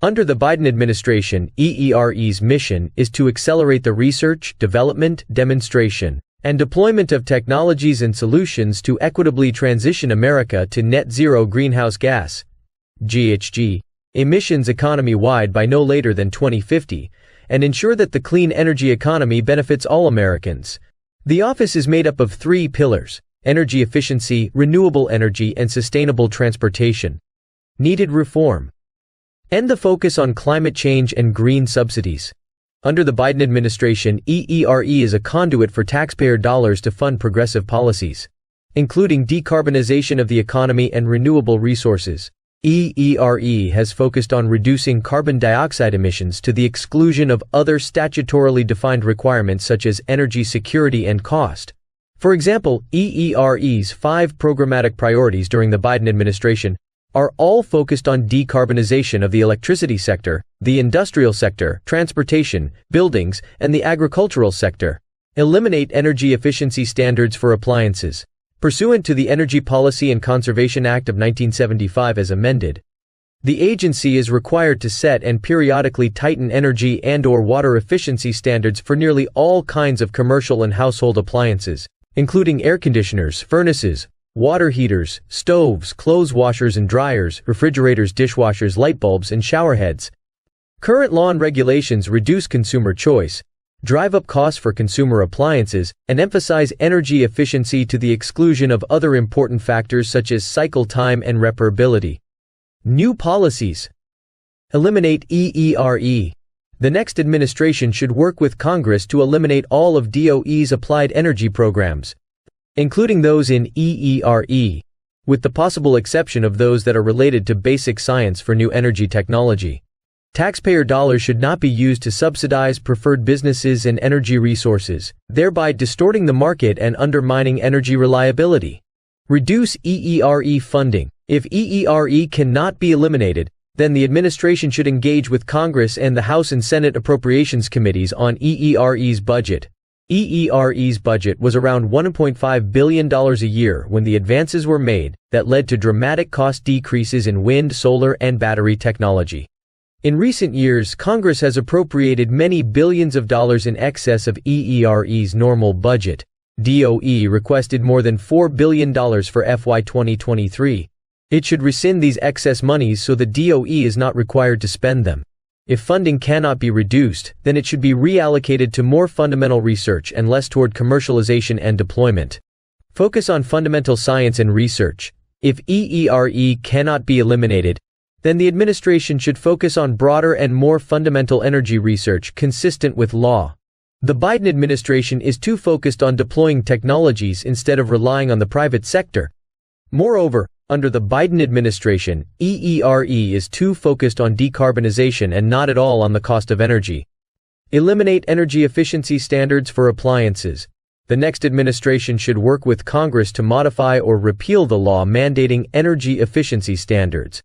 Under the Biden administration, EERE's mission is to accelerate the research, development, demonstration, and deployment of technologies and solutions to equitably transition America to net zero greenhouse gas (GHG) emissions economy-wide by no later than 2050, and ensure that the clean energy economy benefits all Americans. The office is made up of 3 pillars: energy efficiency, renewable energy, and sustainable transportation. Needed reform. End the focus on climate change and green subsidies. Under the Biden administration, EERE is a conduit for taxpayer dollars to fund progressive policies, including decarbonization of the economy and renewable resources. EERE has focused on reducing carbon dioxide emissions to the exclusion of other statutorily defined requirements such as energy security and cost. For example, EERE's 5 programmatic priorities during the Biden administration are all focused on decarbonization of the electricity sector, the industrial sector, transportation, buildings, and the agricultural sector. Eliminate energy efficiency standards for appliances. Pursuant to the Energy Policy and Conservation Act of 1975 as amended, the agency is required to set and periodically tighten energy and/or water efficiency standards for nearly all kinds of commercial and household appliances, including air conditioners, furnaces, water heaters, stoves, clothes washers and dryers, refrigerators, dishwashers, light bulbs, and shower heads. Current law and regulations reduce consumer choice, drive up costs for consumer appliances, and emphasize energy efficiency to the exclusion of other important factors such as cycle time and repairability. New policies. Eliminate EERE. The next administration should work with Congress to eliminate all of DOE's applied energy programs, including those in EERE, with the possible exception of those that are related to basic science for new energy technology. Taxpayer dollars should not be used to subsidize preferred businesses and energy resources, thereby distorting the market and undermining energy reliability. Reduce EERE funding. If EERE cannot be eliminated, then the administration should engage with Congress and the House and Senate Appropriations Committees on EERE's budget. EERE's budget was around $1.5 billion a year when the advances were made that led to dramatic cost decreases in wind, solar, and battery technology. In recent years, Congress has appropriated many billions of dollars in excess of EERE's normal budget. DOE requested more than $4 billion for FY 2023. It should rescind these excess monies so the DOE is not required to spend them. If funding cannot be reduced, then it should be reallocated to more fundamental research and less toward commercialization and deployment. Focus on fundamental science and research. If EERE cannot be eliminated, then the administration should focus on broader and more fundamental energy research consistent with law. The Biden administration is too focused on deploying technologies instead of relying on the private sector. Moreover, under the Biden administration, EERE is too focused on decarbonization and not at all on the cost of energy. Eliminate energy efficiency standards for appliances. The next administration should work with Congress to modify or repeal the law mandating energy efficiency standards.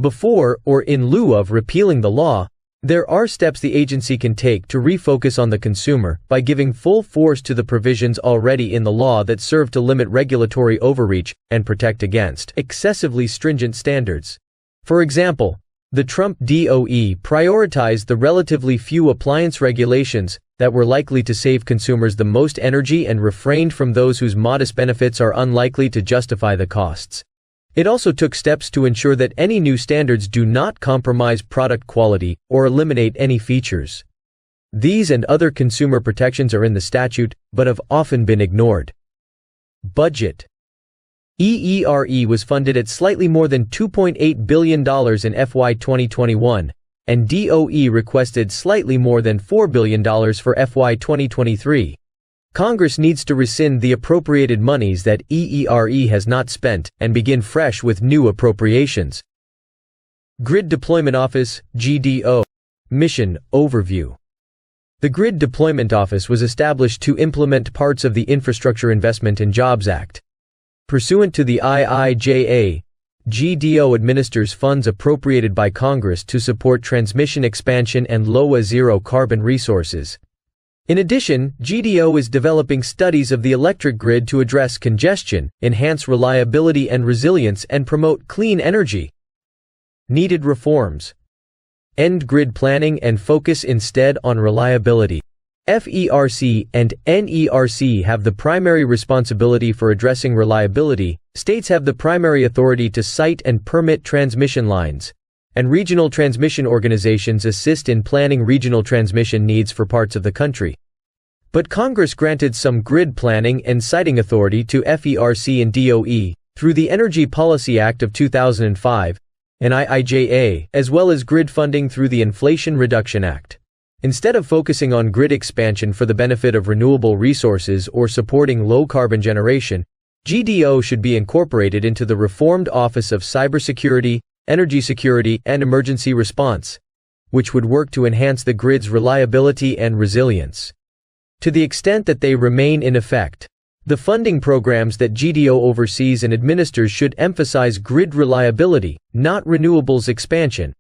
Before or in lieu of repealing the law, there are steps the agency can take to refocus on the consumer by giving full force to the provisions already in the law that serve to limit regulatory overreach and protect against excessively stringent standards. For example, the Trump DOE prioritized the relatively few appliance regulations that were likely to save consumers the most energy and refrained from those whose modest benefits are unlikely to justify the costs. It also took steps to ensure that any new standards do not compromise product quality or eliminate any features. These and other consumer protections are in the statute, but have often been ignored. Budget. EERE was funded at slightly more than $2.8 billion in FY 2021, and DOE requested slightly more than $4 billion for FY 2023. Congress needs to rescind the appropriated monies that EERE has not spent and begin fresh with new appropriations. Grid Deployment Office, GDO. Mission Overview. The Grid Deployment Office was established to implement parts of the Infrastructure Investment and Jobs Act. Pursuant to the IIJA, GDO administers funds appropriated by Congress to support transmission expansion and low zero carbon resources. In addition, GDO is developing studies of the electric grid to address congestion, enhance reliability and resilience, and promote clean energy. Needed reforms. End grid planning and focus instead on reliability. FERC and NERC have the primary responsibility for addressing reliability, states have the primary authority to site and permit transmission lines, and regional transmission organizations assist in planning regional transmission needs for parts of the country. But Congress granted some grid planning and siting authority to FERC and DOE through the Energy Policy Act of 2005 and IIJA, as well as grid funding through the Inflation Reduction Act. Instead of focusing on grid expansion for the benefit of renewable resources or supporting low-carbon generation, GDO should be incorporated into the reformed Office of Cybersecurity, Energy Security, and Emergency Response, which would work to enhance the grid's reliability and resilience. To the extent that they remain in effect, the funding programs that GDO oversees and administers should emphasize grid reliability, not renewables expansion.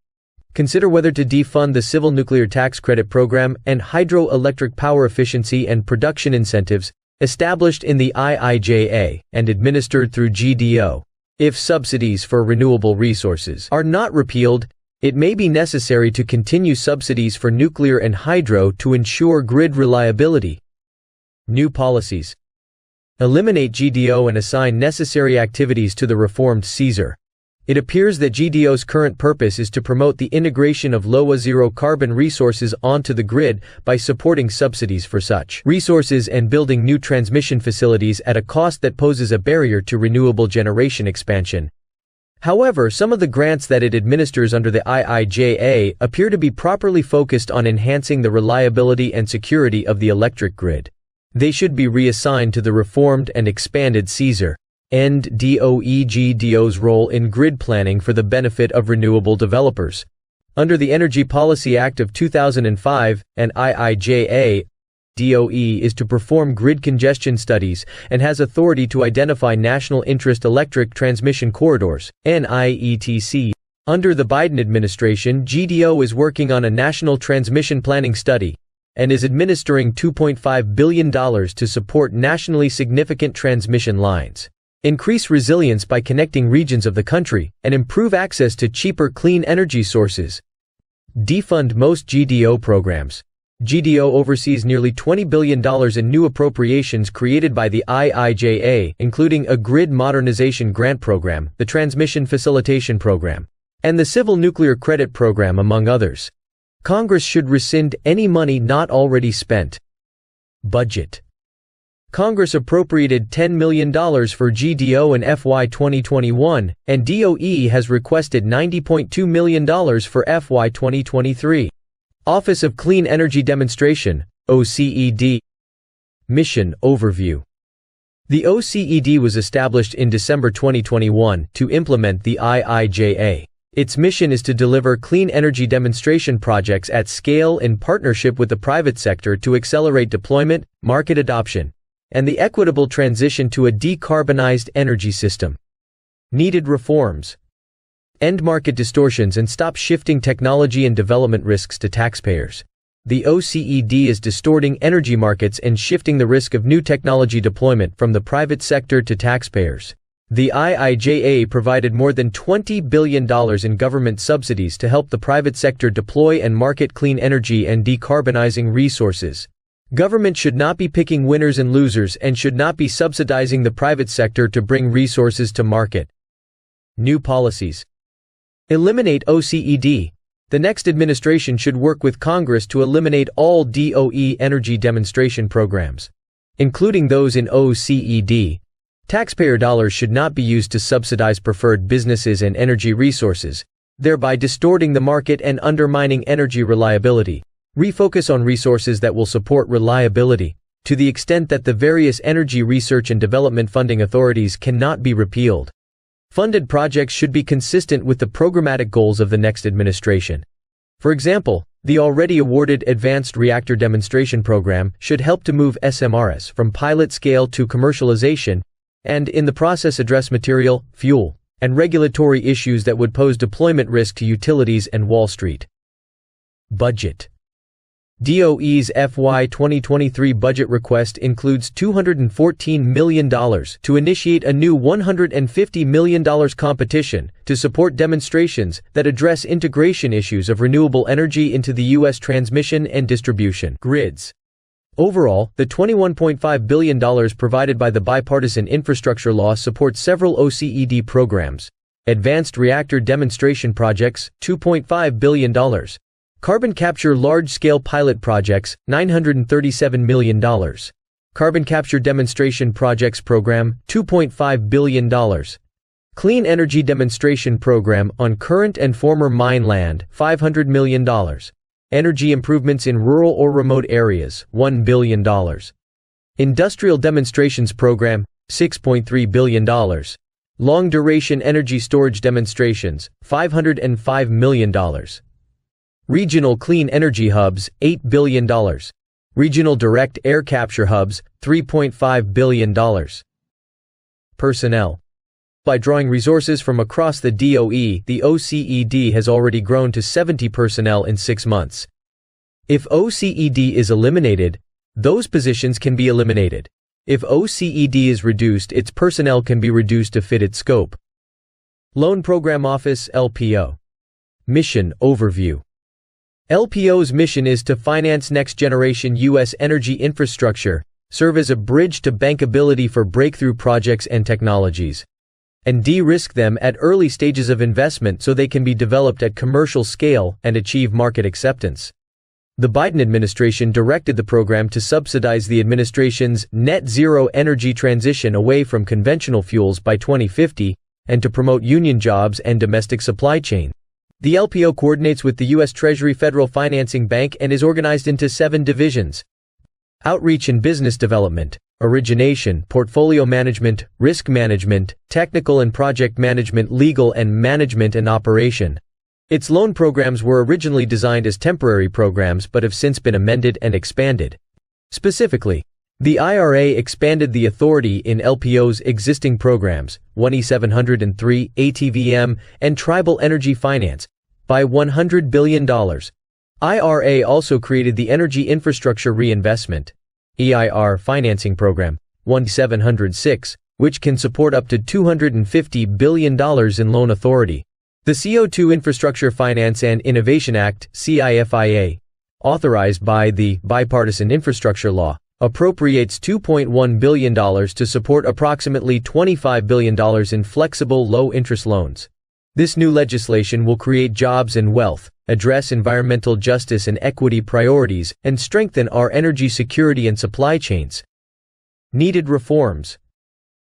Consider whether to defund the Civil Nuclear Tax Credit Program and hydroelectric power efficiency and production incentives established in the IIJA and administered through GDO. If subsidies for renewable resources are not repealed, it may be necessary to continue subsidies for nuclear and hydro to ensure grid reliability. New policies. Eliminate GDO and assign necessary activities to the reformed CSER. It appears that GDO's current purpose is to promote the integration of low- zero-carbon resources onto the grid by supporting subsidies for such resources and building new transmission facilities at a cost that poses a barrier to renewable generation expansion. However, some of the grants that it administers under the IIJA appear to be properly focused on enhancing the reliability and security of the electric grid. They should be reassigned to the reformed and expanded CSER. End GDO's role in grid planning for the benefit of renewable developers. Under the Energy Policy Act of 2005 and IIJA, DOE is to perform grid congestion studies and has authority to identify National Interest Electric Transmission Corridors, NIETC. Under the Biden administration, GDO is working on a national transmission planning study and is administering $2.5 billion to support nationally significant transmission lines, increase resilience by connecting regions of the country, and improve access to cheaper clean energy sources. Defund most GDO programs. GDO oversees nearly $20 billion in new appropriations created by the IIJA, including a grid modernization grant program, the Transmission Facilitation Program, and the Civil Nuclear Credit Program, among others. Congress should rescind any money not already spent. Budget. Congress appropriated $10 million for GDO in FY 2021, and DOE has requested $90.2 million for FY 2023. Office of Clean Energy Demonstration, OCED. Mission Overview. The OCED was established in December 2021 to implement the IIJA. Its mission is to deliver clean energy demonstration projects at scale in partnership with the private sector to accelerate deployment, market adoption, and the equitable transition to a decarbonized energy system. Needed reforms. End market distortions and stop shifting technology and development risks to taxpayers. The OCED is distorting energy markets and shifting the risk of new technology deployment from the private sector to taxpayers. The IIJA provided more than $20 billion in government subsidies to help the private sector deploy and market clean energy and decarbonizing resources. Government should not be picking winners and losers and should not be subsidizing the private sector to bring resources to market. New policies. Eliminate OCED. The next administration should work with Congress to eliminate all DOE energy demonstration programs, including those in OCED. Taxpayer dollars should not be used to subsidize preferred businesses and energy resources, thereby distorting the market and undermining energy reliability. Refocus on resources that will support reliability, to the extent that the various energy research and development funding authorities cannot be repealed. Funded projects should be consistent with the programmatic goals of the next administration. For example, the already awarded Advanced Reactor Demonstration Program should help to move SMRs from pilot scale to commercialization, and in the process address material, fuel, and regulatory issues that would pose deployment risk to utilities and Wall Street. Budget. DOE's FY 2023 budget request includes $214 million to initiate a new $150 million competition to support demonstrations that address integration issues of renewable energy into the U.S. transmission and distribution grids. Overall, the $21.5 billion provided by the bipartisan infrastructure law supports several OCED programs. Advanced reactor demonstration projects, $2.5 billion. Carbon capture large-scale pilot projects, $937 million. Carbon capture demonstration projects program, $2.5 billion. Clean energy demonstration program on current and former mine land, $500 million. Energy improvements in rural or remote areas, $1 billion. Industrial demonstrations program, $6.3 billion. Long-duration energy storage demonstrations, $505 million. Regional clean energy hubs, $8 billion. Regional direct air capture hubs, $3.5 billion. Personnel. By drawing resources from across the DOE, the OCED has already grown to 70 personnel in 6 months. If OCED is eliminated, those positions can be eliminated. If OCED is reduced, its personnel can be reduced to fit its scope. Loan Program Office (LPO). Mission Overview. LPO's mission is to finance next-generation U.S. energy infrastructure, serve as a bridge to bankability for breakthrough projects and technologies, and de-risk them at early stages of investment so they can be developed at commercial scale and achieve market acceptance. The Biden administration directed the program to subsidize the administration's net-zero energy transition away from conventional fuels by 2050 and to promote union jobs and domestic supply chain. The LPO coordinates with the U.S. Treasury Federal Financing Bank and is organized into 7 divisions: Outreach and Business Development, Origination, Portfolio Management, Risk Management, Technical and Project Management, Legal and Management, and Operation. Its loan programs were originally designed as temporary programs but have since been amended and expanded. Specifically, the IRA expanded the authority in LPO's existing programs, 1E703, ATVM, and Tribal Energy Finance, by $100 billion. IRA also created the Energy Infrastructure Reinvestment (EIR) financing program, 1E706, which can support up to $250 billion in loan authority. The CO2 Infrastructure Finance and Innovation Act (CIFIA), authorized by the Bipartisan Infrastructure Law, appropriates $2.1 billion to support approximately $25 billion in flexible low-interest loans. This new legislation will create jobs and wealth, address environmental justice and equity priorities, and strengthen our energy security and supply chains. Needed reforms.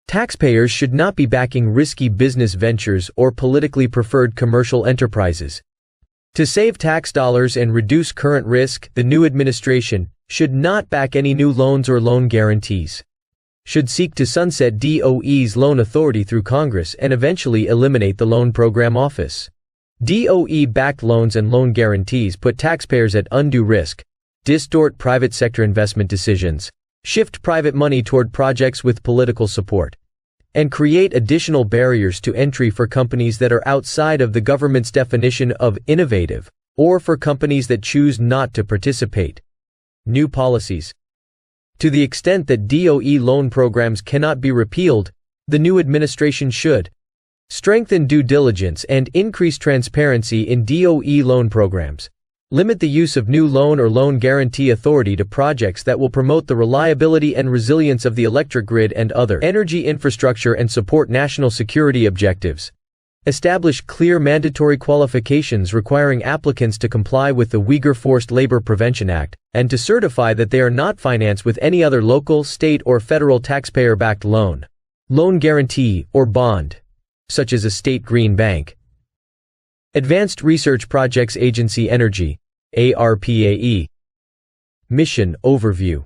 Taxpayers should not be backing risky business ventures or politically preferred commercial enterprises. To save tax dollars and reduce current risk, the new administration should not back any new loans or loan guarantees. Should seek to sunset DOE's loan authority through Congress and eventually eliminate the Loan Program Office. DOE-backed loans and loan guarantees put taxpayers at undue risk, distort private sector investment decisions, shift private money toward projects with political support, and create additional barriers to entry for companies that are outside of the government's definition of innovative, or for companies that choose not to participate. New policies. To the extent that DOE loan programs cannot be repealed, the new administration should strengthen due diligence and increase transparency in DOE loan programs, limit the use of new loan or loan guarantee authority to projects that will promote the reliability and resilience of the electric grid and other energy infrastructure and support national security objectives. Establish clear mandatory qualifications requiring applicants to comply with the Uyghur Forced Labor Prevention Act, and to certify that they are not financed with any other local, state, or federal taxpayer-backed loan, loan guarantee, or bond, such as a state green bank. Advanced Research Projects Agency Energy, ARPAE. Mission Overview.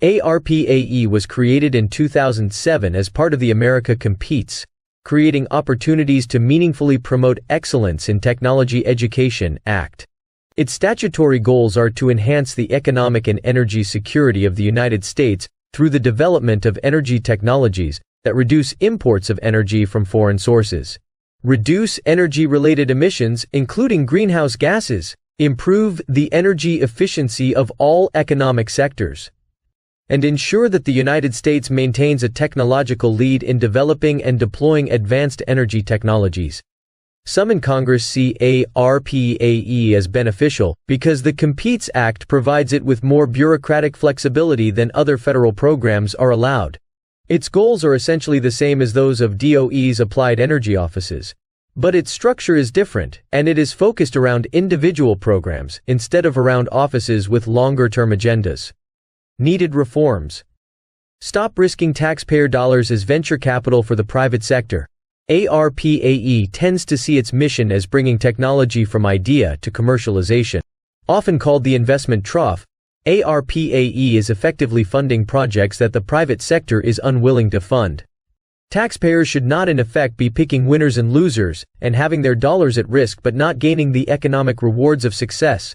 ARPAE was created in 2007 as part of the America Competes, Creating Opportunities to Meaningfully Promote Excellence in Technology Education Act. Its statutory goals are to enhance the economic and energy security of the United States through the development of energy technologies that reduce imports of energy from foreign sources, reduce energy-related emissions, including greenhouse gases, improve the energy efficiency of all economic sectors, and ensure that the United States maintains a technological lead in developing and deploying advanced energy technologies. Some in Congress see ARPAE as beneficial because the Competes Act provides it with more bureaucratic flexibility than other federal programs are allowed. Its goals are essentially the same as those of DOE's applied energy offices. But its structure is different, and it is focused around individual programs instead of around offices with longer-term agendas. Needed reforms. Stop risking taxpayer dollars as venture capital for the private sector. ARPAE tends to see its mission as bringing technology from idea to commercialization. Often called the investment trough, ARPAE is effectively funding projects that the private sector is unwilling to fund. Taxpayers should not in effect be picking winners and losers, and having their dollars at risk but not gaining the economic rewards of success.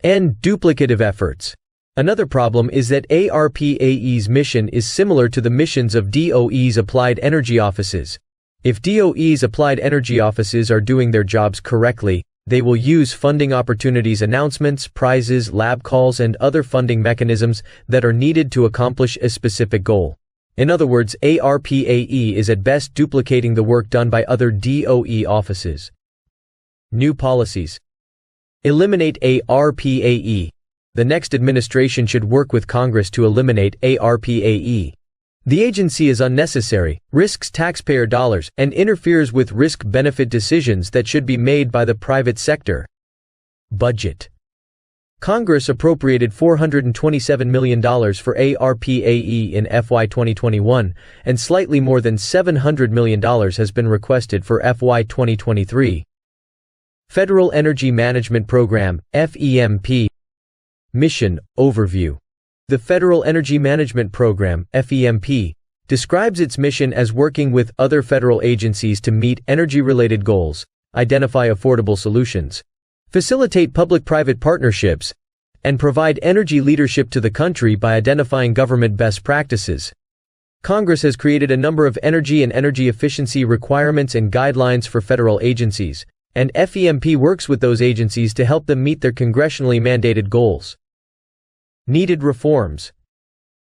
End duplicative efforts. Another problem is that ARPAE's mission is similar to the missions of DOE's applied energy offices. If DOE's applied energy offices are doing their jobs correctly, they will use funding opportunities announcements, prizes, lab calls, and other funding mechanisms that are needed to accomplish a specific goal. In other words, ARPAE is at best duplicating the work done by other DOE offices. New policies. Eliminate ARPAE. The next administration should work with Congress to eliminate ARPAE. The agency is unnecessary, risks taxpayer dollars, and interferes with risk-benefit decisions that should be made by the private sector. Budget. Congress appropriated $427 million for ARPAE in FY 2021, and slightly more than $700 million has been requested for FY 2023. Federal Energy Management Program, FEMP. Mission Overview. The Federal Energy Management Program, FEMP, describes its mission as working with other federal agencies to meet energy-related goals, identify affordable solutions, facilitate public-private partnerships, and provide energy leadership to the country by identifying government best practices. Congress has created a number of energy and energy efficiency requirements and guidelines for federal agencies, and FEMP works with those agencies to help them meet their congressionally mandated goals. Needed reforms.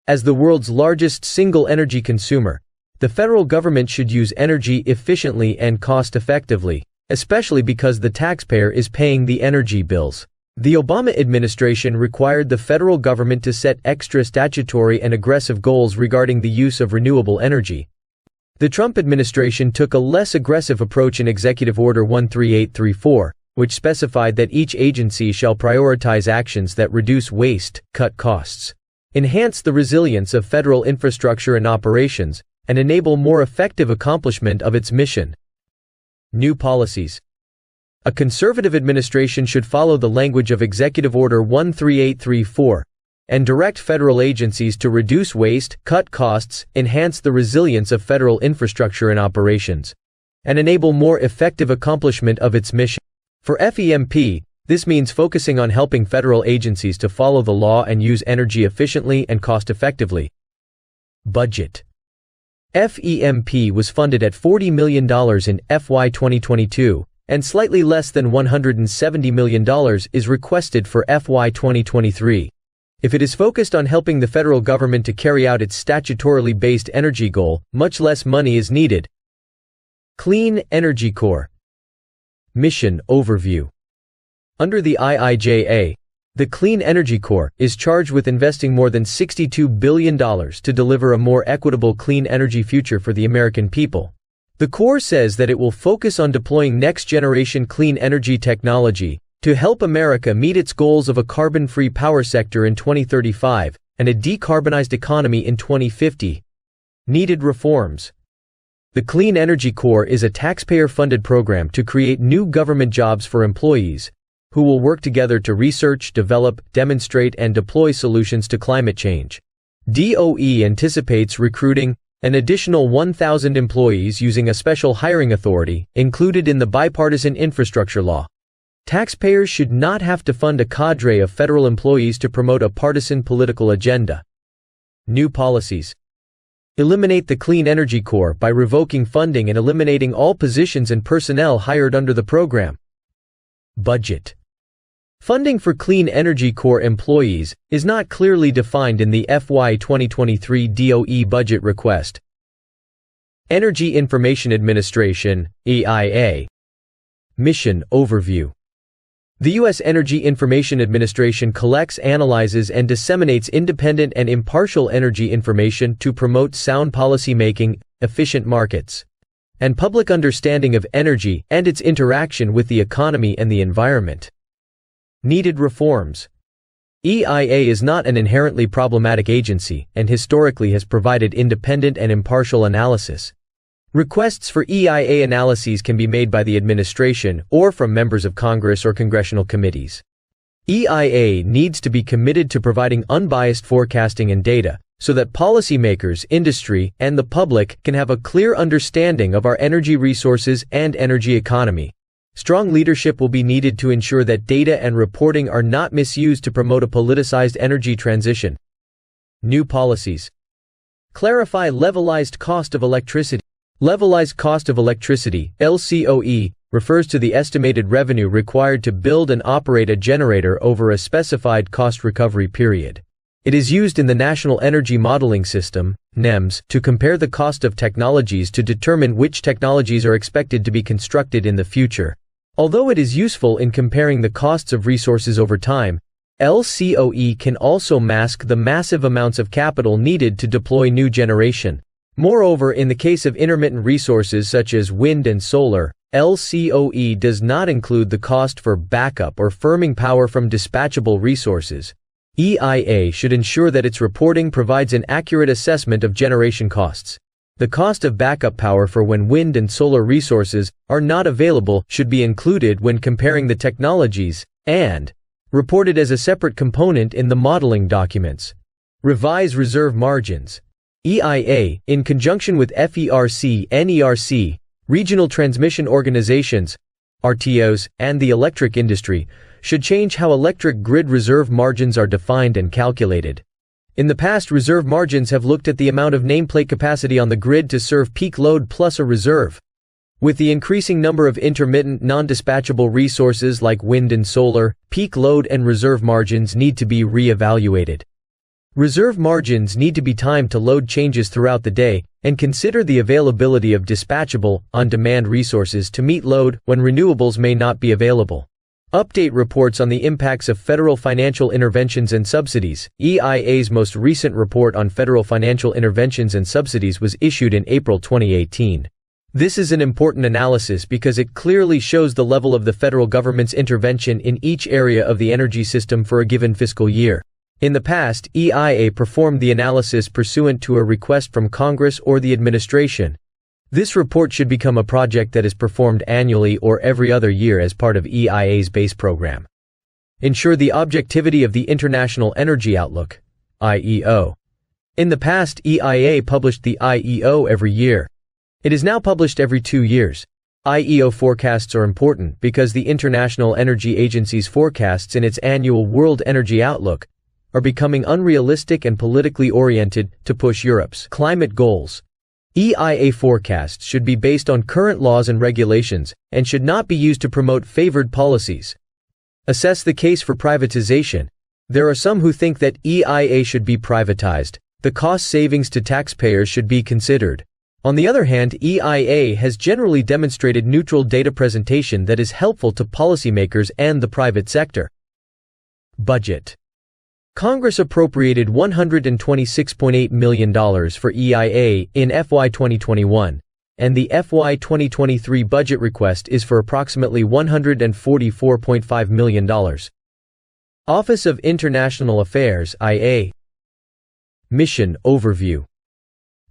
As the world's largest single energy consumer, the federal government should use energy efficiently and cost-effectively, especially because the taxpayer is paying the energy bills. The Obama administration required the federal government to set extra statutory and aggressive goals regarding the use of renewable energy. The Trump administration took a less aggressive approach in Executive Order 13834, which specified that each agency shall prioritize actions that reduce waste, cut costs, enhance the resilience of federal infrastructure and operations, and enable more effective accomplishment of its mission. New policies. A conservative administration should follow the language of Executive Order 13834 and direct federal agencies to reduce waste, cut costs, enhance the resilience of federal infrastructure and operations, and enable more effective accomplishment of its mission. For FEMP, this means focusing on helping federal agencies to follow the law and use energy efficiently and cost-effectively. Budget. FEMP was funded at $40 million in FY 2022, and slightly less than $170 million is requested for FY 2023. If it is focused on helping the federal government to carry out its statutorily based energy goal, much less money is needed. Clean Energy Corps. Mission Overview. Under the IIJA, the Clean Energy Corps is charged with investing more than $62 billion to deliver a more equitable clean energy future for the American people. The Corps says that it will focus on deploying next-generation clean energy technology to help America meet its goals of a carbon-free power sector in 2035 and a decarbonized economy in 2050. Needed reforms. The Clean Energy Corps is a taxpayer-funded program to create new government jobs for employees who will work together to research, develop, demonstrate, and deploy solutions to climate change. DOE anticipates recruiting an additional 1,000 employees using a special hiring authority included in the bipartisan infrastructure law. Taxpayers should not have to fund a cadre of federal employees to promote a partisan political agenda. New policies. Eliminate the Clean Energy Corps by revoking funding and eliminating all positions and personnel hired under the program. Budget. Funding for Clean Energy Corps employees is not clearly defined in the FY 2023 DOE budget request. Energy Information Administration, EIA. Mission Overview. The U.S. Energy Information Administration collects, analyzes, and disseminates independent and impartial energy information to promote sound policymaking, efficient markets, and public understanding of energy and its interaction with the economy and the environment. Needed reforms. EIA is not an inherently problematic agency and historically has provided independent and impartial analysis. Requests for EIA analyses can be made by the administration or from members of Congress or congressional committees. EIA needs to be committed to providing unbiased forecasting and data so that policymakers, industry, and the public can have a clear understanding of our energy resources and energy economy. Strong leadership will be needed to ensure that data and reporting are not misused to promote a politicized energy transition. New policies. Clarify levelized cost of electricity. Levelized cost of electricity, LCOE, refers to the estimated revenue required to build and operate a generator over a specified cost recovery period. It is used in the National Energy Modeling System, NEMS, to compare the cost of technologies to determine which technologies are expected to be constructed in the future. Although it is useful in comparing the costs of resources over time, LCOE can also mask the massive amounts of capital needed to deploy new generation. Moreover, in the case of intermittent resources such as wind and solar, LCOE does not include the cost for backup or firming power from dispatchable resources. EIA should ensure that its reporting provides an accurate assessment of generation costs. The cost of backup power for when wind and solar resources are not available should be included when comparing the technologies and reported as a separate component in the modeling documents. Revise reserve margins. EIA, in conjunction with FERC, NERC, regional transmission organizations, RTOs, and the electric industry, should change how electric grid reserve margins are defined and calculated. In the past, reserve margins have looked at the amount of nameplate capacity on the grid to serve peak load plus a reserve. With the increasing number of intermittent, non-dispatchable resources like wind and solar, peak load and reserve margins need to be re-evaluated. Reserve margins need to be timed to load changes throughout the day and consider the availability of dispatchable, on-demand resources to meet load when renewables may not be available. Update reports on the impacts of federal financial interventions and subsidies. EIA's most recent report on federal financial interventions and subsidies was issued in April 2018. This is an important analysis because it clearly shows the level of the federal government's intervention in each area of the energy system for a given fiscal year. In the past, EIA performed the analysis pursuant to a request from Congress or the administration. This report should become a project that is performed annually or every other year as part of EIA's base program. Ensure the objectivity of the International Energy Outlook, IEO. In the past, EIA published the IEO every year. It is now published every 2 years. IEO forecasts are important because the International Energy Agency's forecasts in its annual World Energy Outlook are becoming unrealistic and politically oriented to push Europe's climate goals. EIA forecasts should be based on current laws and regulations and should not be used to promote favored policies. Assess the case for privatization. There are some who think that EIA should be privatized. The cost savings to taxpayers should be considered. On the other hand, EIA has generally demonstrated neutral data presentation that is helpful to policymakers and the private sector. Budget. Congress appropriated $126.8 million for EIA in FY 2021, and the FY 2023 budget request is for approximately $144.5 million. Office of International Affairs, IA. Mission Overview.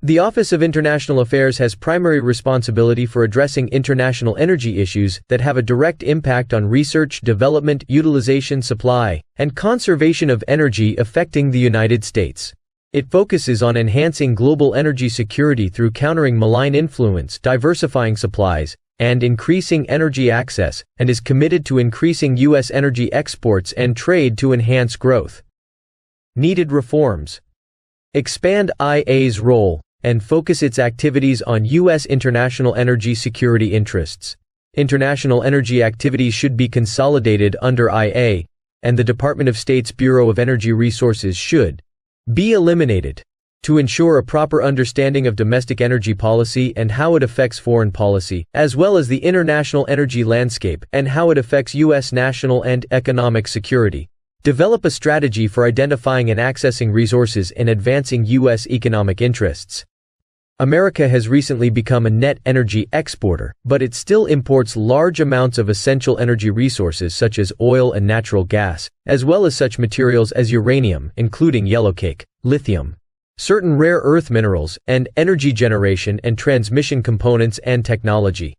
The Office of International Affairs has primary responsibility for addressing international energy issues that have a direct impact on research, development, utilization, supply, and conservation of energy affecting the United States. It focuses on enhancing global energy security through countering malign influence, diversifying supplies, and increasing energy access, and is committed to increasing U.S. energy exports and trade to enhance growth. Needed reforms. Expand IA's role and focus its activities on U.S. international energy security interests. International energy activities should be consolidated under IA, and the Department of State's Bureau of Energy Resources should be eliminated to ensure a proper understanding of domestic energy policy and how it affects foreign policy, as well as the international energy landscape and how it affects U.S. national and economic security. Develop a strategy for identifying and accessing resources and advancing U.S. economic interests. America has recently become a net energy exporter, but it still imports large amounts of essential energy resources such as oil and natural gas, as well as such materials as uranium, including yellowcake, lithium, certain rare earth minerals, and energy generation and transmission components and technology.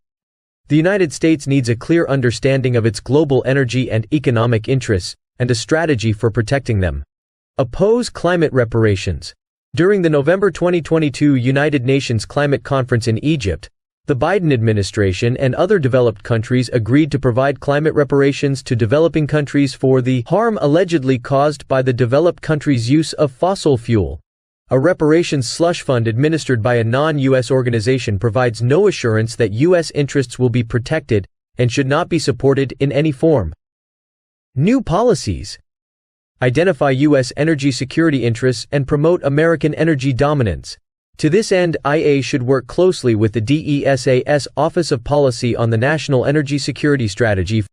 The United States needs a clear understanding of its global energy and economic interests, and a strategy for protecting them. Oppose climate reparations. During the November 2022 United Nations Climate Conference in Egypt, the Biden administration and other developed countries agreed to provide climate reparations to developing countries for the harm allegedly caused by the developed countries' use of fossil fuel. A reparations slush fund administered by a non-U.S. organization provides no assurance that U.S. interests will be protected and should not be supported in any form. New policies. Identify U.S. energy security interests and promote American energy dominance. To this end, IA should work closely with the DESA's Office of Policy on the National Energy Security Strategy.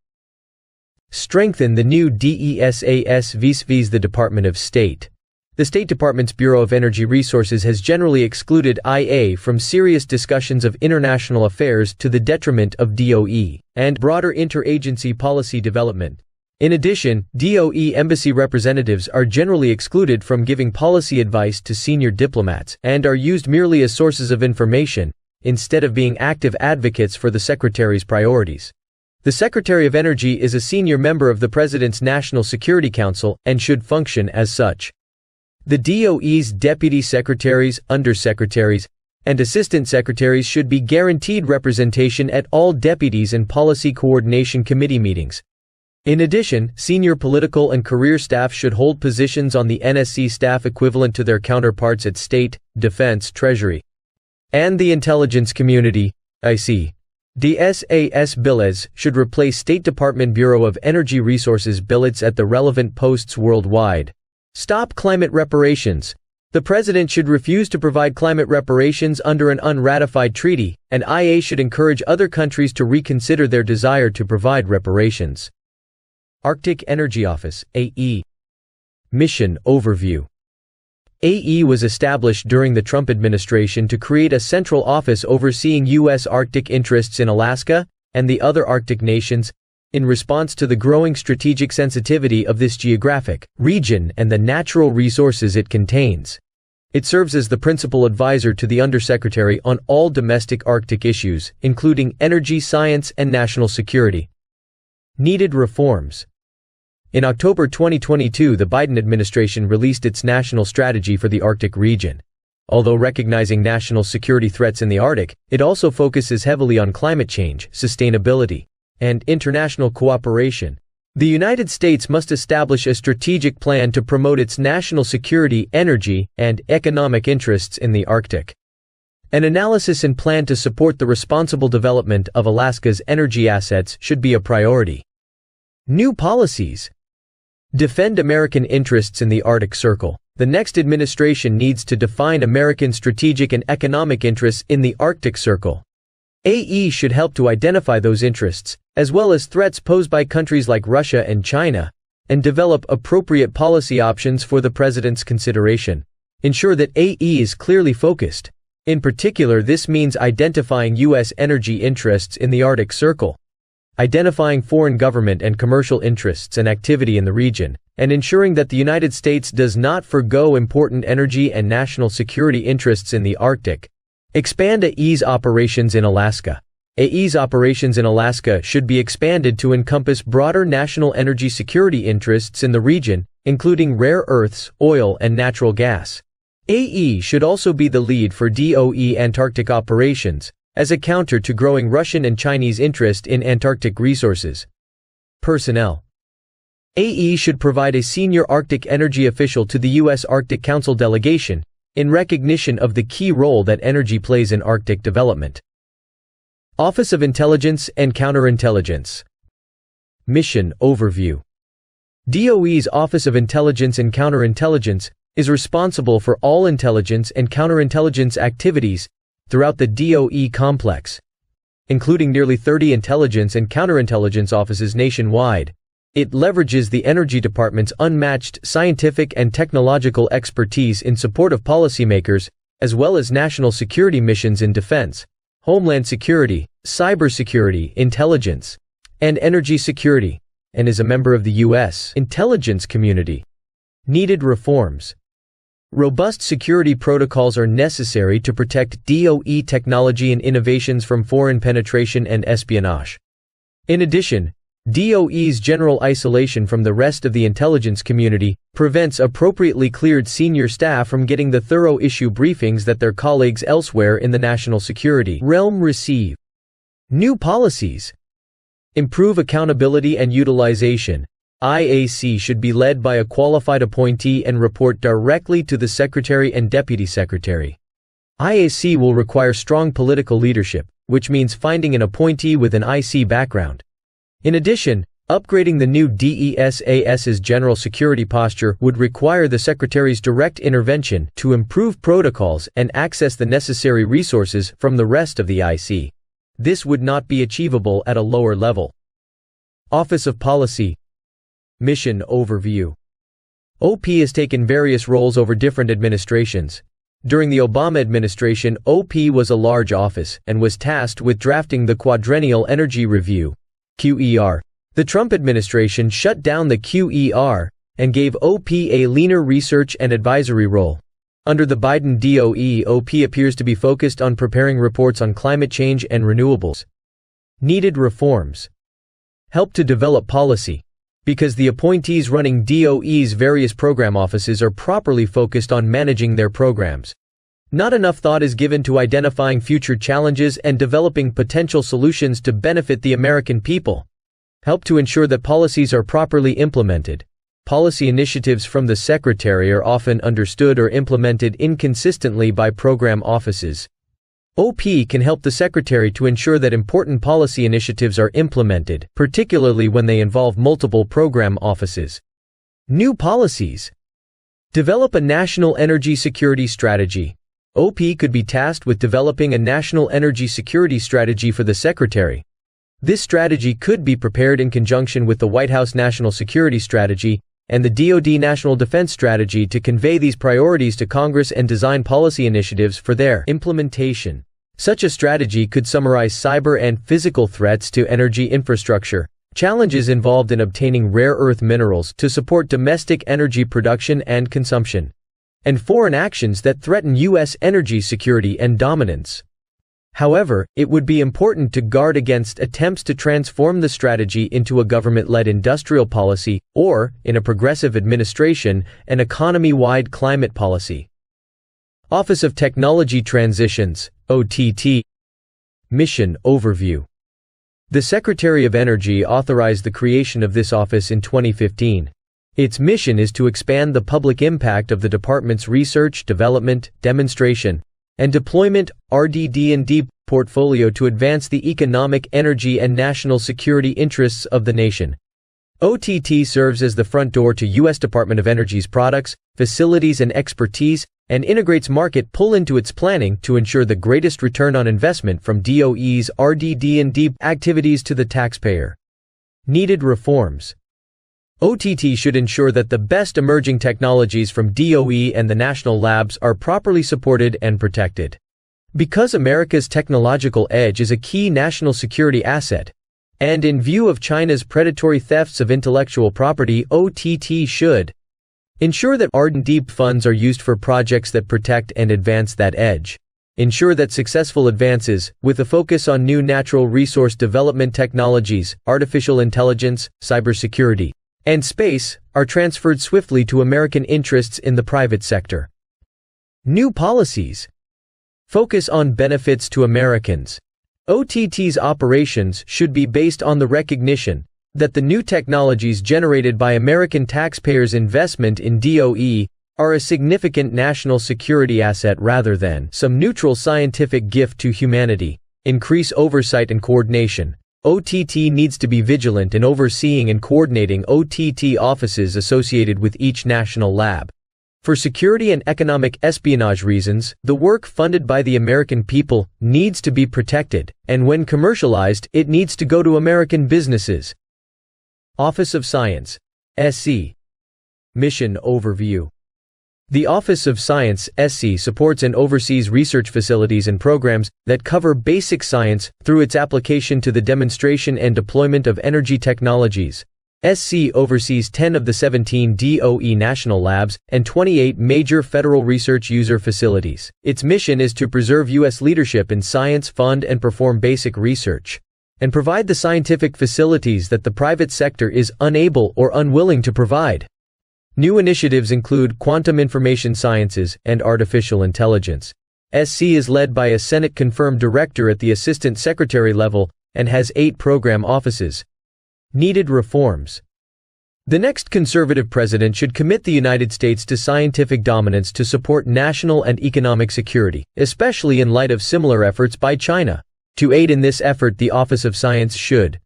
Strengthen the new DESAS vis-a-vis the Department of State. The State Department's Bureau of Energy Resources has generally excluded IA from serious discussions of international affairs to the detriment of DOE and broader interagency policy development. In addition, DOE embassy representatives are generally excluded from giving policy advice to senior diplomats and are used merely as sources of information, instead of being active advocates for the Secretary's priorities. The Secretary of Energy is a senior member of the President's National Security Council and should function as such. The DOE's deputy secretaries, undersecretaries, and assistant secretaries should be guaranteed representation at all deputies and policy coordination committee meetings. In addition, senior political and career staff should hold positions on the NSC staff equivalent to their counterparts at State, Defense, Treasury, and the intelligence community. IC. DSAS billets should replace State Department Bureau of Energy Resources billets at the relevant posts worldwide. Stop climate reparations. The President should refuse to provide climate reparations under an unratified treaty, and IA should encourage other countries to reconsider their desire to provide reparations. Arctic Energy Office, AE. Mission Overview. AE was established during the Trump administration to create a central office overseeing U.S. Arctic interests in Alaska and the other Arctic nations, in response to the growing strategic sensitivity of this geographic region and the natural resources it contains. It serves as the principal advisor to the Undersecretary on all domestic Arctic issues, including energy science and national security. Needed reforms. In October 2022, the Biden administration released its national strategy for the Arctic region. Although recognizing national security threats in the Arctic, it also focuses heavily on climate change, sustainability, and international cooperation. The United States must establish a strategic plan to promote its national security, energy, and economic interests in the Arctic. An analysis and plan to support the responsible development of Alaska's energy assets should be a priority. New policies. Defend American interests in the Arctic Circle. The next administration needs to define American strategic and economic interests in the Arctic Circle. AE should help to identify those interests, as well as threats posed by countries like Russia and China, and develop appropriate policy options for the President's consideration. Ensure that AE is clearly focused. In particular, this means identifying U.S. energy interests in the Arctic Circle, identifying foreign government and commercial interests and activity in the region, and ensuring that the United States does not forgo important energy and national security interests in the Arctic. Expand AE's operations in Alaska. AE's operations in Alaska should be expanded to encompass broader national energy security interests in the region, including rare earths, oil, and natural gas. AE should also be the lead for DOE Antarctic operations, as a counter to growing Russian and Chinese interest in Antarctic resources. Personnel. AE should provide a senior Arctic energy official to the U.S. Arctic Council delegation, in recognition of the key role that energy plays in Arctic development. Office of Intelligence and Counterintelligence. Mission Overview. DOE's Office of Intelligence and Counterintelligence is responsible for all intelligence and counterintelligence activities throughout the DOE complex, including nearly 30 intelligence and counterintelligence offices nationwide. It leverages the Energy Department's unmatched scientific and technological expertise in support of policymakers, as well as national security missions in defense, homeland security, cybersecurity, intelligence, and energy security, and is a member of the U.S. intelligence community. Needed reforms. Robust security protocols are necessary to protect DOE technology and innovations from foreign penetration and espionage. In addition, DOE's general isolation from the rest of the intelligence community prevents appropriately cleared senior staff from getting the thorough issue briefings that their colleagues elsewhere in the national security realm receive. New policies. Improve accountability and utilization. IAC should be led by a qualified appointee and report directly to the Secretary and Deputy Secretary. IAC will require strong political leadership, which means finding an appointee with an IC background. In addition, upgrading the new DESAS's general security posture would require the Secretary's direct intervention to improve protocols and access the necessary resources from the rest of the IC. This would not be achievable at a lower level. Office of Policy. Mission overview. OP has taken various roles over different administrations. During the Obama administration, OP was a large office and was tasked with drafting the Quadrennial Energy Review (QER). The Trump administration shut down the QER and gave OP a leaner research and advisory role. Under the Biden DOE, OP appears to be focused on preparing reports on climate change and renewables. Needed reforms. Help to develop policy. Because the appointees running DOE's various program offices are properly focused on managing their programs. Not enough thought is given to identifying future challenges and developing potential solutions to benefit the American people. Help to ensure that policies are properly implemented. Policy initiatives from the Secretary are often understood or implemented inconsistently by program offices. OP can help the Secretary to ensure that important policy initiatives are implemented, particularly when they involve multiple program offices. New policies. Develop a national energy security strategy. OP could be tasked with developing a national energy security strategy for the Secretary. This strategy could be prepared in conjunction with the White House National Security Strategy and the DoD National Defense Strategy to convey these priorities to Congress and design policy initiatives for their implementation. Such a strategy could summarize cyber and physical threats to energy infrastructure, challenges involved in obtaining rare earth minerals to support domestic energy production and consumption, and foreign actions that threaten U.S. energy security and dominance. However, it would be important to guard against attempts to transform the strategy into a government-led industrial policy or, in a progressive administration, an economy-wide climate policy. Office of Technology Transitions, OTT. Mission overview. The Secretary of Energy authorized the creation of this office in 2015. Its mission is to expand the public impact of the department's research, development, demonstration, and deployment (RDD&D) portfolio to advance the economic, energy, and national security interests of the nation. OTT serves as the front door to U.S. Department of Energy's products, facilities, and expertise, and integrates market pull into its planning to ensure the greatest return on investment from DOE's RDD&D activities to the taxpayer. Needed reforms. OTT should ensure that the best emerging technologies from DOE and the national labs are properly supported and protected. Because America's technological edge is a key national security asset, and in view of China's predatory thefts of intellectual property, OTT should ensure that R&D funds are used for projects that protect and advance that edge. Ensure that successful advances, with a focus on new natural resource development technologies, artificial intelligence, cybersecurity, and space, are transferred swiftly to American interests in the private sector. New policies. Focus on benefits to Americans. OTT's operations should be based on the recognition that the new technologies generated by American taxpayers' investment in DOE are a significant national security asset rather than some neutral scientific gift to humanity. Increase oversight and coordination. OTT needs to be vigilant in overseeing and coordinating OTT offices associated with each national lab. For security and economic espionage reasons, the work funded by the American people needs to be protected, and when commercialized, it needs to go to American businesses. Office of Science, SC. Mission Overview. The Office of Science, SC supports and oversees research facilities and programs that cover basic science through its application to the demonstration and deployment of energy technologies. SC oversees 10 of the 17 DOE national labs and 28 major federal research user facilities. Its mission is to preserve U.S. leadership in science, fund and perform basic research, and provide the scientific facilities that the private sector is unable or unwilling to provide. New initiatives include quantum information sciences and artificial intelligence. SC is led by a Senate-confirmed director at the assistant secretary level and has 8 program offices. Needed reforms. The next conservative president should commit the United States to scientific dominance to support national and economic security, especially in light of similar efforts by China. To aid in this effort, the Office of Science should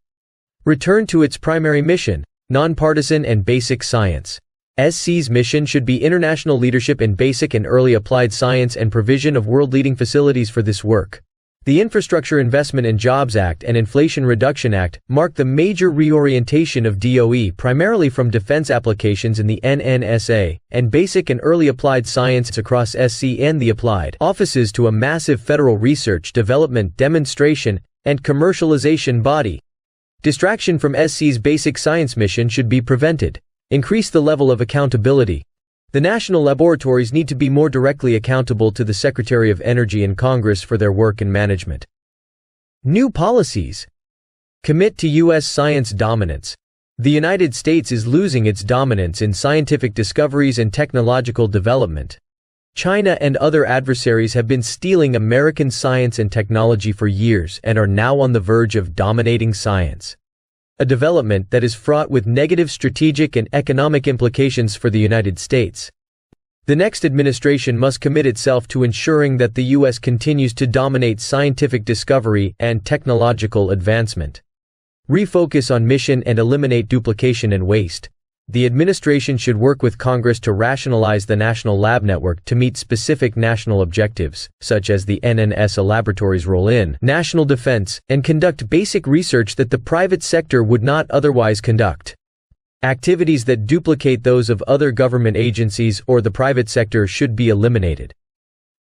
return to its primary mission, nonpartisan and basic science. SC's mission should be international leadership in basic and early applied science and provision of world-leading facilities for this work. The Infrastructure Investment and Jobs Act and Inflation Reduction Act mark the major reorientation of DOE primarily from defense applications in the NNSA and basic and early applied science across SC and the applied offices to a massive federal research, development, demonstration, and commercialization body. Distraction from SC's basic science mission should be prevented. Increase the level of accountability. The national laboratories need to be more directly accountable to the Secretary of Energy and Congress for their work and management. New policies. Commit to U.S. science dominance. The United States is losing its dominance in scientific discoveries and technological development. China and other adversaries have been stealing American science and technology for years and are now on the verge of dominating science. A development that is fraught with negative strategic and economic implications for the United States. The next administration must commit itself to ensuring that the U.S. continues to dominate scientific discovery and technological advancement. Refocus on mission and eliminate duplication and waste. The administration should work with Congress to rationalize the national lab network to meet specific national objectives, such as the NNSA laboratories' role in national defense, and conduct basic research that the private sector would not otherwise conduct. Activities that duplicate those of other government agencies or the private sector should be eliminated.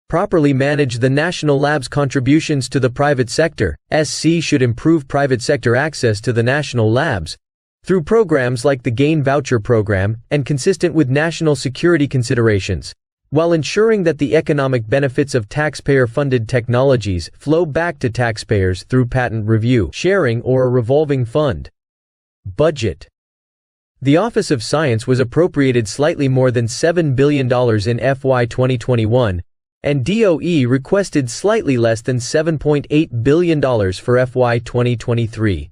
Properly manage the national lab's contributions to the private sector. SC should improve private sector access to the national labs through programs like the GAIN voucher program and consistent with national security considerations, while ensuring that the economic benefits of taxpayer-funded technologies flow back to taxpayers through patent review, sharing, or a revolving fund. Budget. The Office of Science was appropriated slightly more than $7 billion in FY 2021, and DOE requested slightly less than $7.8 billion for FY 2023.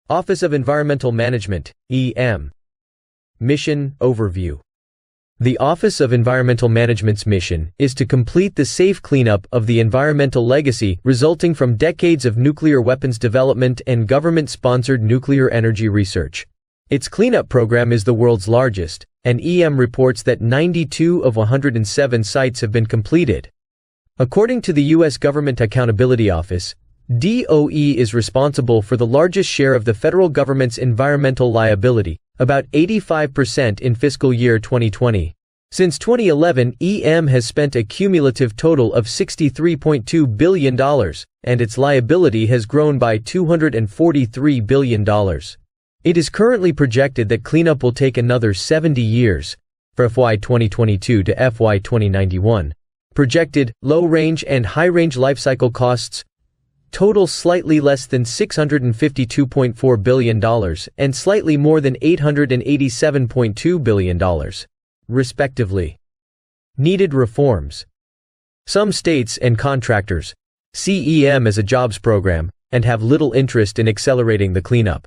Office of Environmental Management, EM. Mission Overview. The Office of Environmental Management's mission is to complete the safe cleanup of the environmental legacy resulting from decades of nuclear weapons development and government-sponsored nuclear energy research. Its cleanup program is the world's largest, and EM reports that 92 of 107 sites have been completed. According to the U.S. Government Accountability Office, DOE is responsible for the largest share of the federal government's environmental liability, about 85% in fiscal year 2020. Since 2011, EM has spent a cumulative total of $63.2 billion, and its liability has grown by $243 billion. It is currently projected that cleanup will take another 70 years, for FY 2022 to FY 2091. Projected low-range and high-range lifecycle costs total slightly less than $652.4 billion and slightly more than $887.2 billion, respectively. Needed reforms. Some states and contractors see EM as a jobs program and have little interest in accelerating the cleanup.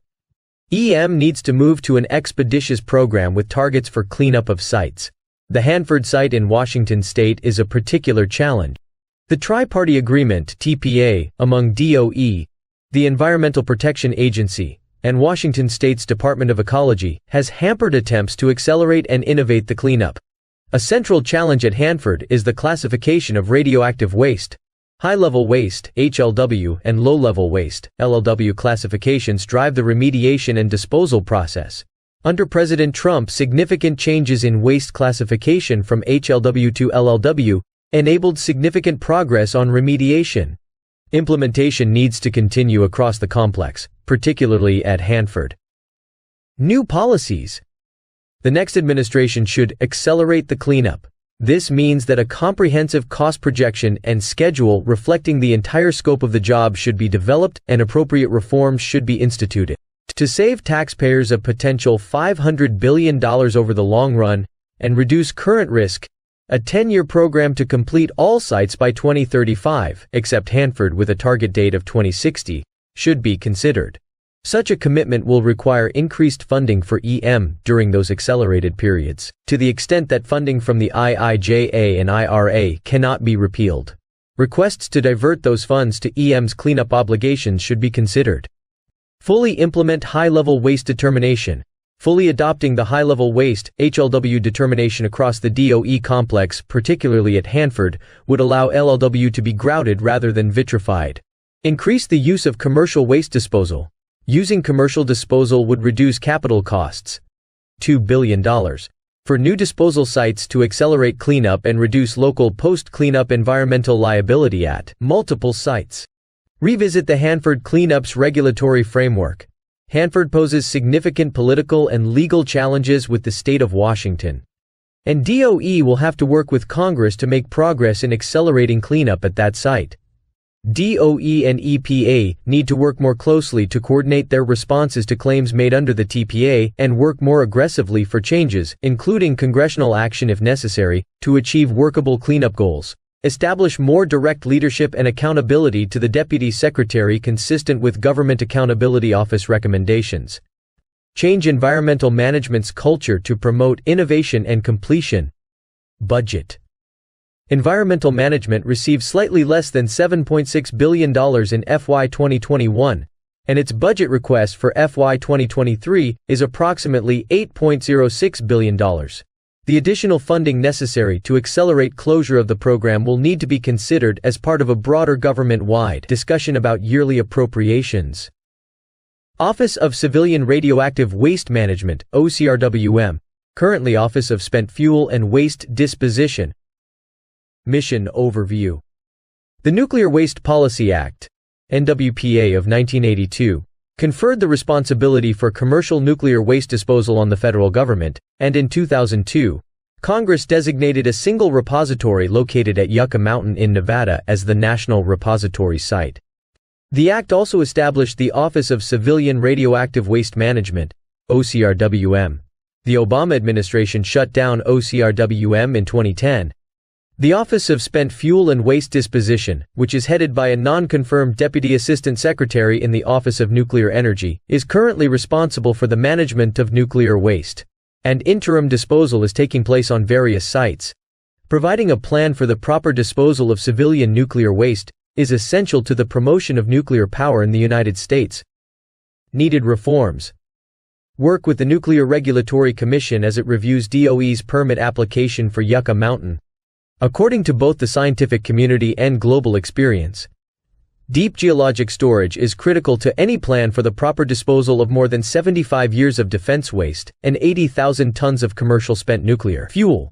EM needs to move to an expeditious program with targets for cleanup of sites. The Hanford site in Washington state is a particular challenge. The Tri-Party Agreement (TPA) among DOE, The Environmental Protection Agency and Washington State's Department of Ecology has hampered attempts to accelerate and innovate the cleanup. A central challenge at Hanford is the classification of radioactive waste. High-level waste (HLW) and low-level waste (LLW) classifications drive the remediation and disposal process. Under President Trump, significant changes in waste classification from HLW to LLW enabled significant progress on remediation. Implementation needs to continue across the complex, particularly at Hanford. New policies. The next administration should accelerate the cleanup. This means that a comprehensive cost projection and schedule reflecting the entire scope of the job should be developed and appropriate reforms should be instituted. To save taxpayers a potential $500 billion over the long run and reduce current risk, a 10-year program to complete all sites by 2035, except Hanford with a target date of 2060, should be considered. Such a commitment will require increased funding for EM during those accelerated periods, to the extent that funding from the IIJA and IRA cannot be repealed. Requests to divert those funds to EM's cleanup obligations should be considered. Fully implement high-level waste determination. Fully adopting the high-level waste (HLW) determination across the DOE complex, particularly at Hanford, would allow LLW to be grouted rather than vitrified. Increase the use of commercial waste disposal. Using commercial disposal would reduce capital costs. $2 billion. For new disposal sites to accelerate cleanup and reduce local post-cleanup environmental liability at multiple sites. Revisit the Hanford Cleanup's regulatory framework. Hanford poses significant political and legal challenges with the state of Washington. And DOE will have to work with Congress to make progress in accelerating cleanup at that site. DOE and EPA need to work more closely to coordinate their responses to claims made under the TPA and work more aggressively for changes, including congressional action if necessary, to achieve workable cleanup goals. Establish more direct leadership and accountability to the Deputy Secretary consistent with Government Accountability Office recommendations. Change environmental management's culture to promote innovation and completion. Budget. Environmental management received slightly less than $7.6 billion in FY 2021, and its budget request for FY 2023 is approximately $8.06 billion. The additional funding necessary to accelerate closure of the program will need to be considered as part of a broader government-wide discussion about yearly appropriations. Office of Civilian Radioactive Waste Management, OCRWM, currently Office of Spent Fuel and Waste Disposition. Mission overview. The Nuclear Waste Policy Act, NWPA of 1982, conferred the responsibility for commercial nuclear waste disposal on the federal government, and in 2002, Congress designated a single repository located at Yucca Mountain in Nevada as the National Repository Site. The act also established the Office of Civilian Radioactive Waste Management, OCRWM. The Obama administration shut down OCRWM in 2010. The Office of Spent Fuel and Waste Disposition, which is headed by a non-confirmed Deputy Assistant Secretary in the Office of Nuclear Energy, is currently responsible for the management of nuclear waste. And interim disposal is taking place on various sites. Providing a plan for the proper disposal of civilian nuclear waste is essential to the promotion of nuclear power in the United States. Needed reforms. Work with the Nuclear Regulatory Commission as it reviews DOE's permit application for Yucca Mountain. According to both the scientific community and global experience, deep geologic storage is critical to any plan for the proper disposal of more than 75 years of defense waste and 80,000 tons of commercial spent nuclear fuel.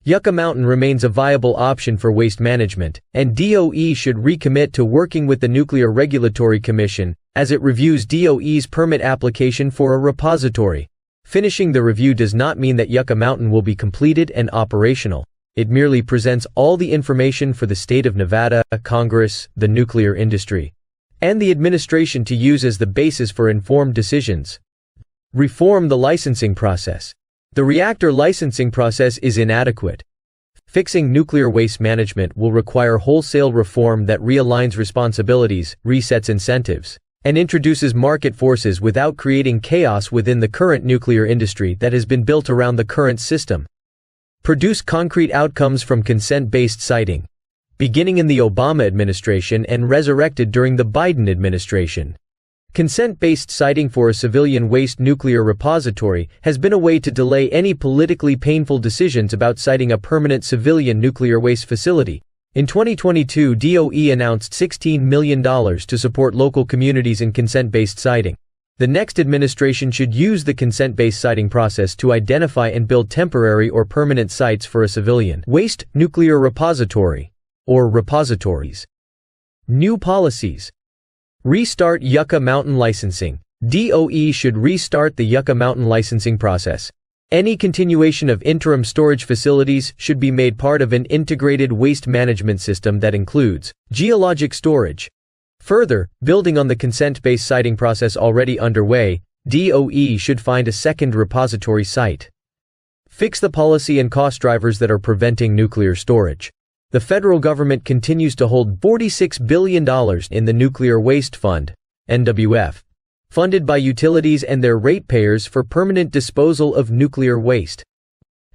Yucca Mountain remains a viable option for waste management, and DOE should recommit to working with the Nuclear Regulatory Commission as it reviews DOE's permit application for a repository. Finishing the review does not mean that Yucca Mountain will be completed and operational. It merely presents all the information for the state of Nevada, Congress, the nuclear industry, and the administration to use as the basis for informed decisions. Reform the licensing process. The reactor licensing process is inadequate. Fixing nuclear waste management will require wholesale reform that realigns responsibilities, resets incentives, and introduces market forces without creating chaos within the current nuclear industry that has been built around the current system. Produce concrete outcomes from consent-based siting. beginning in the Obama administration and resurrected during the Biden administration. Consent-based siting for a civilian waste nuclear repository has been a way to delay any politically painful decisions about siting a permanent civilian nuclear waste facility. In 2022, DOE announced $16 million to support local communities in consent-based siting. The next administration should use the consent-based siting process to identify and build temporary or permanent sites for a civilian waste nuclear repository, or repositories. New policies. Restart Yucca Mountain licensing. DOE should restart the Yucca Mountain licensing process. Any continuation of interim storage facilities should be made part of an integrated waste management system that includes geologic storage. Further, building on the consent-based siting process already underway, DOE should find a second repository site. Fix the policy and cost drivers that are preventing nuclear storage. The federal government continues to hold $46 billion in the Nuclear Waste Fund, NWF, funded by utilities and their ratepayers for permanent disposal of nuclear waste.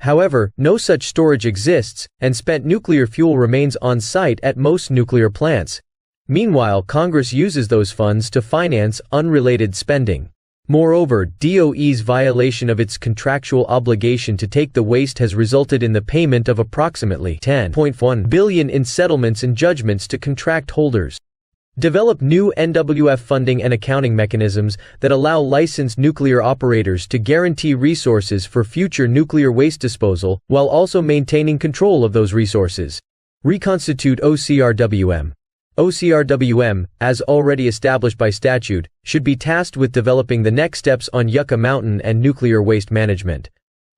However, no such storage exists, and spent nuclear fuel remains on site at most nuclear plants. Meanwhile, Congress uses those funds to finance unrelated spending. Moreover, DOE's violation of its contractual obligation to take the waste has resulted in the payment of approximately $10.1 billion in settlements and judgments to contract holders. Develop new NWF funding and accounting mechanisms that allow licensed nuclear operators to guarantee resources for future nuclear waste disposal while also maintaining control of those resources. Reconstitute OCRWM. OCRWM, as already established by statute, should be tasked with developing the next steps on Yucca Mountain and nuclear waste management.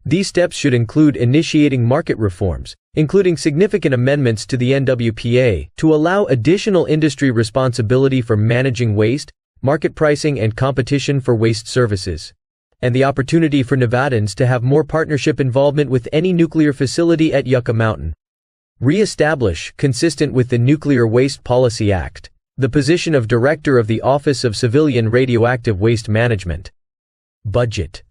These steps should include initiating market reforms, including significant amendments to the NWPA to allow additional industry responsibility for managing waste, market pricing and competition for waste services, and the opportunity for Nevadans to have more partnership involvement with any nuclear facility at Yucca Mountain. Re-establish, consistent with the Nuclear Waste Policy Act, the position of Director of the Office of Civilian Radioactive Waste Management. Budget.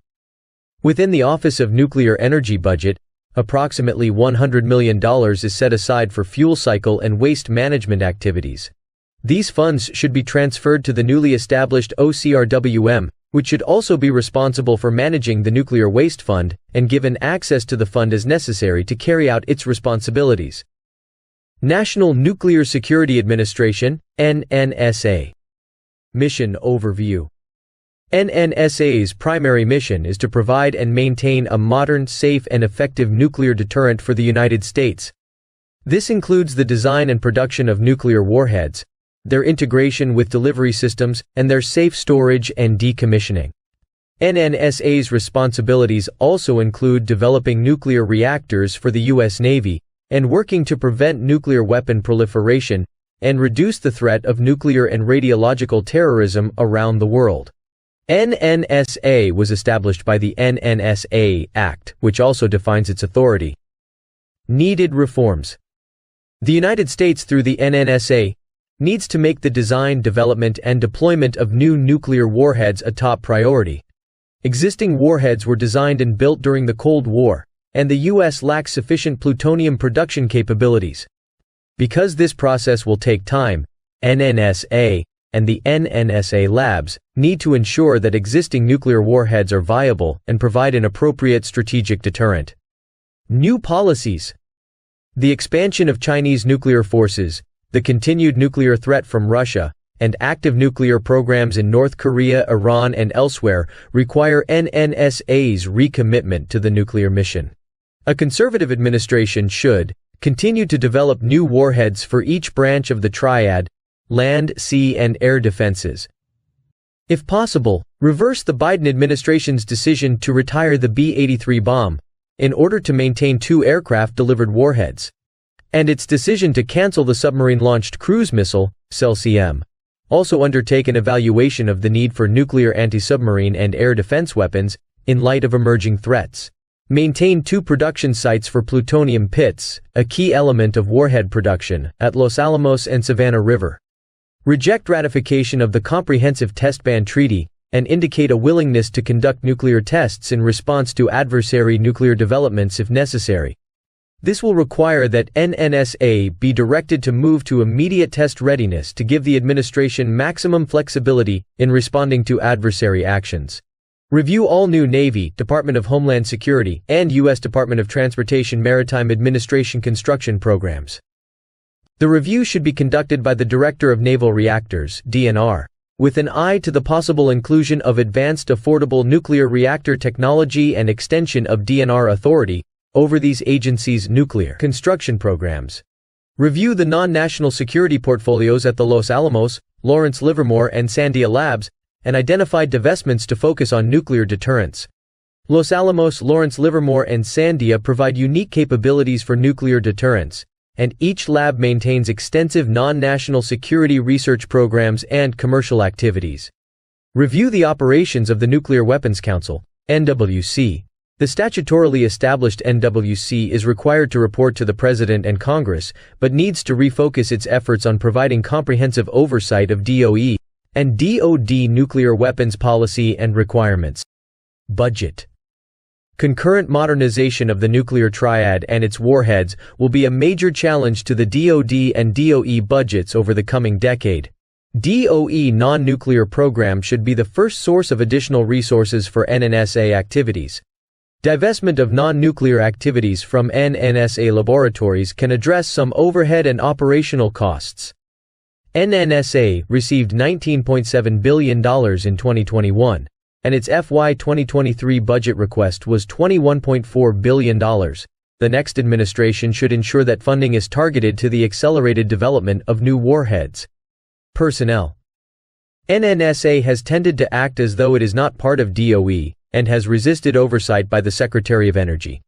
Within the Office of Nuclear Energy budget, approximately $100 million is set aside for fuel cycle and waste management activities. These funds should be transferred to the newly established OCRWM, which should also be responsible for managing the Nuclear Waste Fund and given access to the fund as necessary to carry out its responsibilities. National Nuclear Security Administration, NNSA. Mission Overview. NNSA's primary mission is to provide and maintain a modern, safe and effective nuclear deterrent for the United States. This includes the design and production of nuclear warheads, their integration with delivery systems, and their safe storage and decommissioning. NNSA's responsibilities also include developing nuclear reactors for the U.S. Navy and working to prevent nuclear weapon proliferation and reduce the threat of nuclear and radiological terrorism around the world. NNSA was established by the NNSA Act, which also defines its authority. Needed reforms. The United States, through the NNSA, needs to make the design, development, and deployment of new nuclear warheads a top priority. Existing warheads were designed and built during the Cold War, and the U.S. lacks sufficient plutonium production capabilities. Because this process will take time, NNSA and the NNSA labs need to ensure that existing nuclear warheads are viable and provide an appropriate strategic deterrent. New policies. The expansion of Chinese nuclear forces, the continued nuclear threat from Russia, and active nuclear programs in North Korea, Iran, and elsewhere require NNSA's recommitment to the nuclear mission. A conservative administration should continue to develop new warheads for each branch of the triad: land, sea, and air defenses. If possible, reverse the Biden administration's decision to retire the B-83 bomb in order to maintain 2 aircraft-delivered warheads, and its decision to cancel the submarine-launched cruise missile, SELCM. Also undertake an evaluation of the need for nuclear anti-submarine and air defense weapons in light of emerging threats. Maintain 2 production sites for plutonium pits, a key element of warhead production, at Los Alamos and Savannah River. Reject ratification of the Comprehensive Test Ban Treaty, and indicate a willingness to conduct nuclear tests in response to adversary nuclear developments if necessary. This will require that NNSA be directed to move to immediate test readiness to give the administration maximum flexibility in responding to adversary actions. Review all new Navy, Department of Homeland Security, and U.S. Department of Transportation Maritime Administration construction programs. The review should be conducted by the Director of Naval Reactors, DNR, with an eye to the possible inclusion of advanced affordable nuclear reactor technology and extension of DNR authority over these agencies' nuclear construction programs. Review the non-national security portfolios at the Los Alamos, Lawrence Livermore and Sandia Labs, and identify divestments to focus on nuclear deterrence. Los Alamos, Lawrence Livermore and Sandia provide unique capabilities for nuclear deterrence, and each lab maintains extensive non-national security research programs and commercial activities. Review the operations of the Nuclear Weapons Council, NWC. The statutorily established NWC is required to report to the President and Congress, but needs to refocus its efforts on providing comprehensive oversight of DOE and DoD nuclear weapons policy and requirements. Budget. Concurrent modernization of the nuclear triad and its warheads will be a major challenge to the DoD and DOE budgets over the coming decade. DOE non-nuclear program should be the first source of additional resources for NNSA activities. Divestment of non-nuclear activities from NNSA laboratories can address some overhead and operational costs. NNSA received $19.7 billion in 2021, and its FY 2023 budget request was $21.4 billion. The next administration should ensure that funding is targeted to the accelerated development of new warheads. Personnel. NNSA has tended to act as though it is not part of DOE, and has resisted oversight by the Secretary of Energy.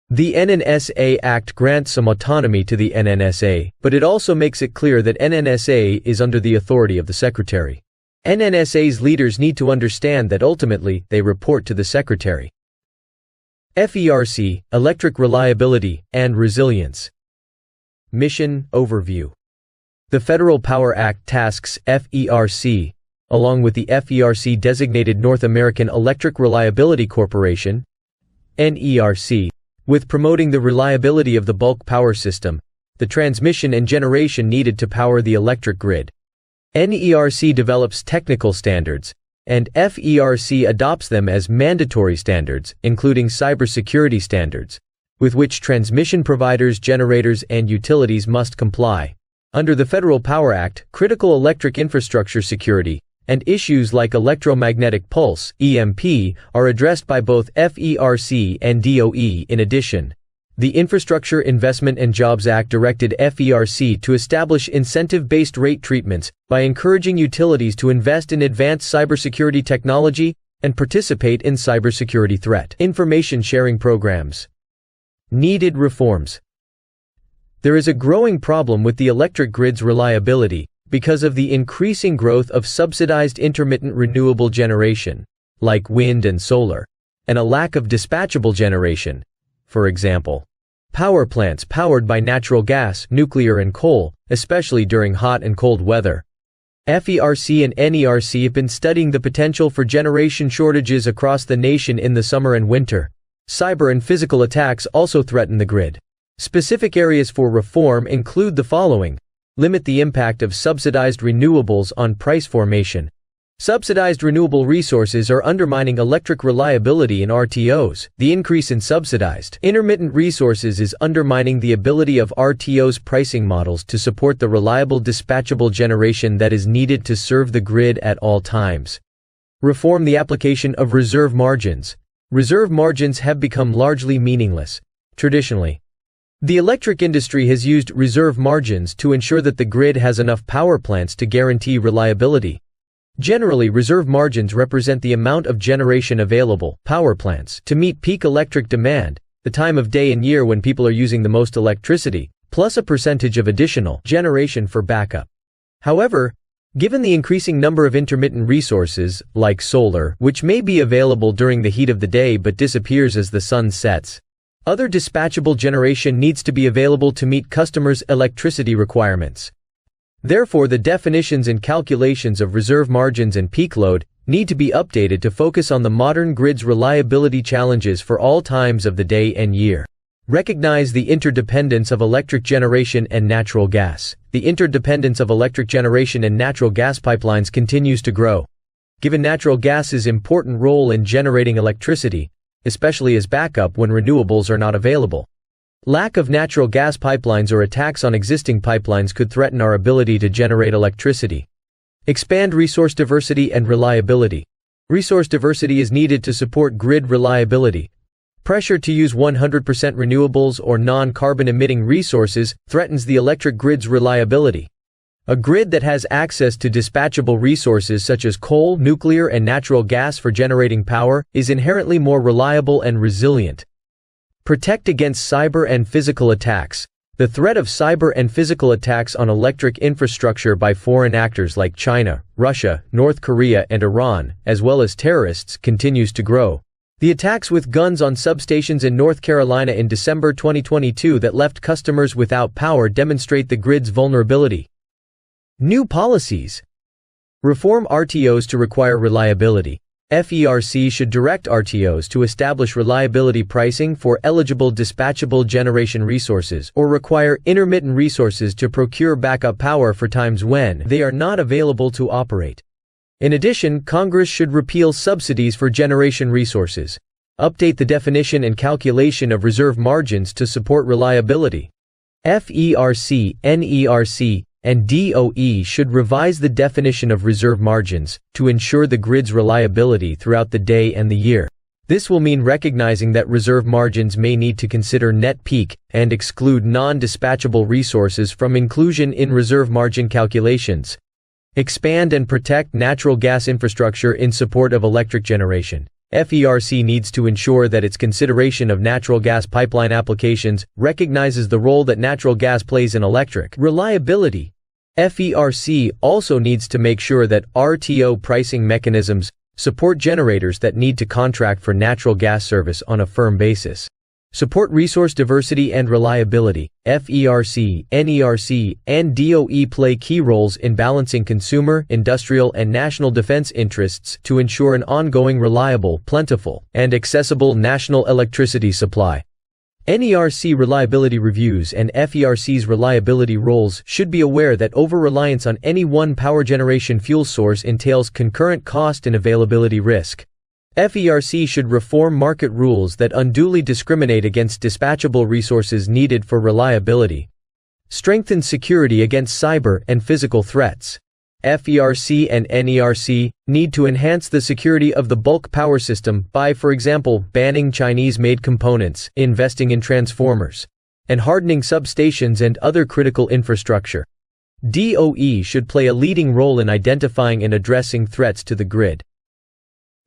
The NNSA Act grants some autonomy to the NNSA, but it also makes it clear that NNSA is under the authority of the Secretary. NNSA's leaders need to understand that ultimately they report to the Secretary. FERC, Electric Reliability and Resilience. Mission Overview. The Federal Power Act tasks FERC, along with the FERC-designated North American Electric Reliability Corporation, NERC, with promoting the reliability of the bulk power system, the transmission and generation needed to power the electric grid. NERC develops technical standards, and FERC adopts them as mandatory standards, including cybersecurity standards, with which transmission providers, generators, and utilities must comply. Under the Federal Power Act, critical electric infrastructure security and issues like electromagnetic pulse (EMP) are addressed by both FERC and DOE. In addition, the Infrastructure Investment and Jobs Act directed FERC to establish incentive-based rate treatments by encouraging utilities to invest in advanced cybersecurity technology and participate in cybersecurity threat information sharing programs. Needed reforms. There is a growing problem with the electric grid's reliability because of the increasing growth of subsidized intermittent renewable generation, like wind and solar, and a lack of dispatchable generation. For example, power plants powered by natural gas, nuclear and coal, especially during hot and cold weather. FERC and NERC have been studying the potential for generation shortages across the nation in the summer and winter. Cyber and physical attacks also threaten the grid. Specific areas for reform include the following. Limit the impact of subsidized renewables on price formation. Subsidized renewable resources are undermining electric reliability in RTOs. The increase in subsidized intermittent resources is undermining the ability of RTOs' pricing models to support the reliable dispatchable generation that is needed to serve the grid at all times. Reform the application of reserve margins. Reserve margins have become largely meaningless. Traditionally, the electric industry has used reserve margins to ensure that the grid has enough power plants to guarantee reliability. Generally, reserve margins represent the amount of generation available, power plants, to meet peak electric demand, the time of day and year when people are using the most electricity, plus a percentage of additional generation for backup. However, given the increasing number of intermittent resources, like solar, which may be available during the heat of the day but disappears as the sun sets, other dispatchable generation needs to be available to meet customers' electricity requirements. Therefore, the definitions and calculations of reserve margins and peak load need to be updated to focus on the modern grid's reliability challenges for all times of the day and year. Recognize the interdependence of electric generation and natural gas. The interdependence of electric generation and natural gas pipelines continues to grow. Given natural gas's important role in generating electricity, especially as backup when renewables are not available. Lack of natural gas pipelines or attacks on existing pipelines could threaten our ability to generate electricity. Expand resource diversity and reliability. Resource diversity is needed to support grid reliability. Pressure to use 100% renewables or non-carbon emitting resources threatens the electric grid's reliability. A grid that has access to dispatchable resources such as coal, nuclear, and natural gas for generating power is inherently more reliable and resilient. Protect against cyber and physical attacks. The threat of cyber and physical attacks on electric infrastructure by foreign actors like China, Russia, North Korea, and Iran, as well as terrorists, continues to grow. The attacks with guns on substations in North Carolina in December 2022 that left customers without power demonstrate the grid's vulnerability. New policies. Reform RTOs to require reliability. FERC should direct RTOs to establish reliability pricing for eligible dispatchable generation resources or require intermittent resources to procure backup power for times when they are not available to operate. In addition, Congress should repeal subsidies for generation resources. Update the definition and calculation of reserve margins to support reliability. FERC, NERC, and DOE should revise the definition of reserve margins to ensure the grid's reliability throughout the day and the year. This will mean recognizing that reserve margins may need to consider net peak and exclude non-dispatchable resources from inclusion in reserve margin calculations. Expand and protect natural gas infrastructure in support of electric generation. FERC needs to ensure that its consideration of natural gas pipeline applications recognizes the role that natural gas plays in electric reliability. FERC also needs to make sure that RTO pricing mechanisms support generators that need to contract for natural gas service on a firm basis. Support resource diversity and reliability. FERC, NERC, and DOE play key roles in balancing consumer, industrial, and national defense interests to ensure an ongoing reliable, plentiful, and accessible national electricity supply. NERC reliability reviews and FERC's reliability roles should be aware that over-reliance on any one power generation fuel source entails concurrent cost and availability risk. FERC should reform market rules that unduly discriminate against dispatchable resources needed for reliability. Strengthen security against cyber and physical threats. FERC and NERC need to enhance the security of the bulk power system by, for example, banning Chinese-made components, investing in transformers, and hardening substations and other critical infrastructure. DOE should play a leading role in identifying and addressing threats to the grid.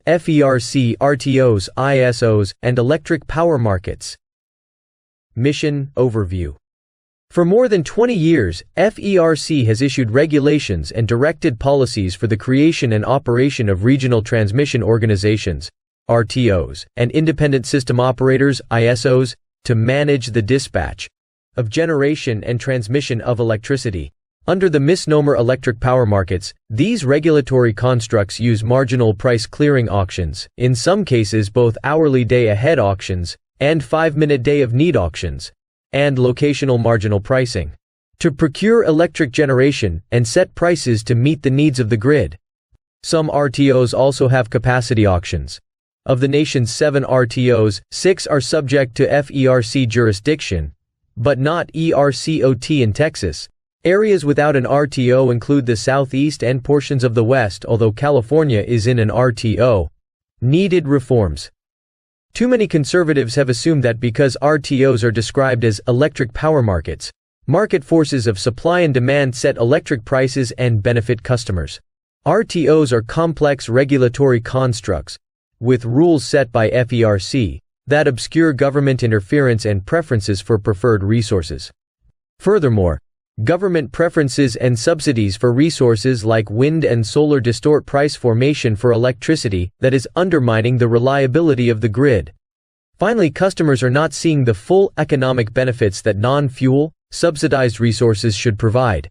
FERC, RTOs, ISOs, and electric power markets. Mission Overview. For more than 20 years, FERC has issued regulations and directed policies for the creation and operation of regional transmission organizations, RTOs, and independent system operators, ISOs, to manage the dispatch of generation and transmission of electricity. Under the misnomer electric power markets, these regulatory constructs use marginal price clearing auctions, in some cases both hourly day-ahead auctions and 5-minute day-of-need auctions, and locational marginal pricing, to procure electric generation and set prices to meet the needs of the grid. Some RTOs also have capacity auctions. Of the nation's 7 RTOs, 6 are subject to FERC jurisdiction, but not ERCOT in Texas. Areas without an RTO include the Southeast and portions of the West, although California is in an RTO. Needed reforms. Too many conservatives have assumed that because RTOs are described as electric power markets, market forces of supply and demand set electric prices and benefit customers. RTOs are complex regulatory constructs, with rules set by FERC, that obscure government interference and preferences for preferred resources. Furthermore, government preferences and subsidies for resources like wind and solar distort price formation for electricity that is undermining the reliability of the grid. Finally, customers are not seeing the full economic benefits that non-fuel, subsidized resources should provide.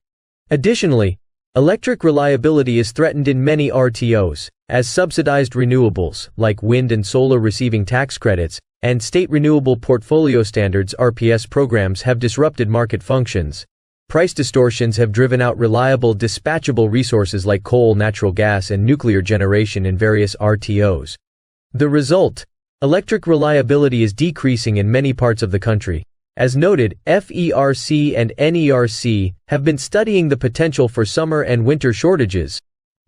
Additionally, electric reliability is threatened in many RTOs, as subsidized renewables, like wind and solar receiving tax credits, and state renewable portfolio standards (RPS) programs have disrupted market functions. Price distortions have driven out reliable, dispatchable resources like coal, natural gas, and nuclear generation in various RTOs. The result? Electric reliability is decreasing in many parts of the country. As noted, FERC and NERC have been studying the potential for summer and winter shortages.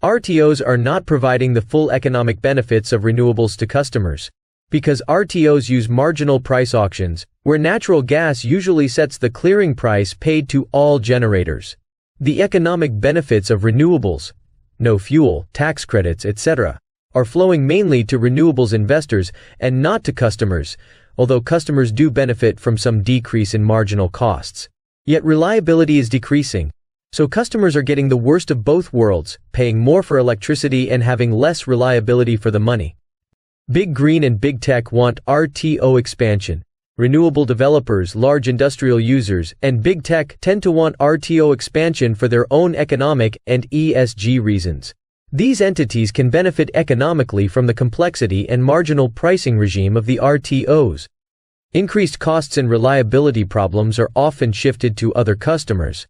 RTOs are not providing the full economic benefits of renewables to customers. Because RTOs use marginal price auctions, where natural gas usually sets the clearing price paid to all generators. The economic benefits of renewables, no fuel, tax credits, etc., are flowing mainly to renewables investors and not to customers, although customers do benefit from some decrease in marginal costs. Yet reliability is decreasing, so customers are getting the worst of both worlds, paying more for electricity and having less reliability for the money. Big Green and Big Tech want RTO expansion. Renewable developers, large industrial users, and Big Tech tend to want RTO expansion for their own economic and ESG reasons. These entities can benefit economically from the complexity and marginal pricing regime of the RTOs. Increased costs and reliability problems are often shifted to other customers.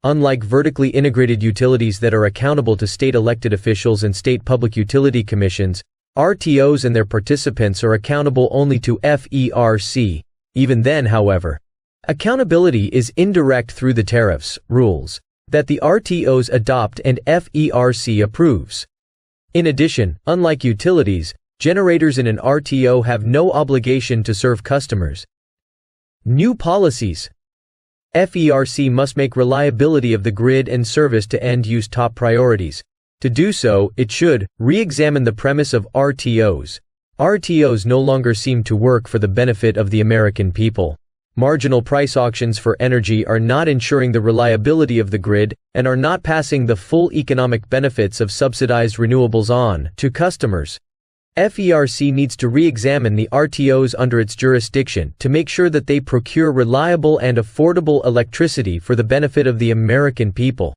Unlike vertically integrated utilities that are accountable to state elected officials and state public utility commissions, RTOs and their participants are accountable only to FERC. Even then, however, accountability is indirect through the tariffs, rules, that the RTOs adopt and FERC approves. In addition, unlike utilities, generators in an RTO have no obligation to serve customers. New policies. FERC must make reliability of the grid and service to end-use top priorities. To do so, it should re-examine the premise of RTOs. RTOs no longer seem to work for the benefit of the American people. Marginal price auctions for energy are not ensuring the reliability of the grid and are not passing the full economic benefits of subsidized renewables on to customers. FERC needs to re-examine the RTOs under its jurisdiction to make sure that they procure reliable and affordable electricity for the benefit of the American people.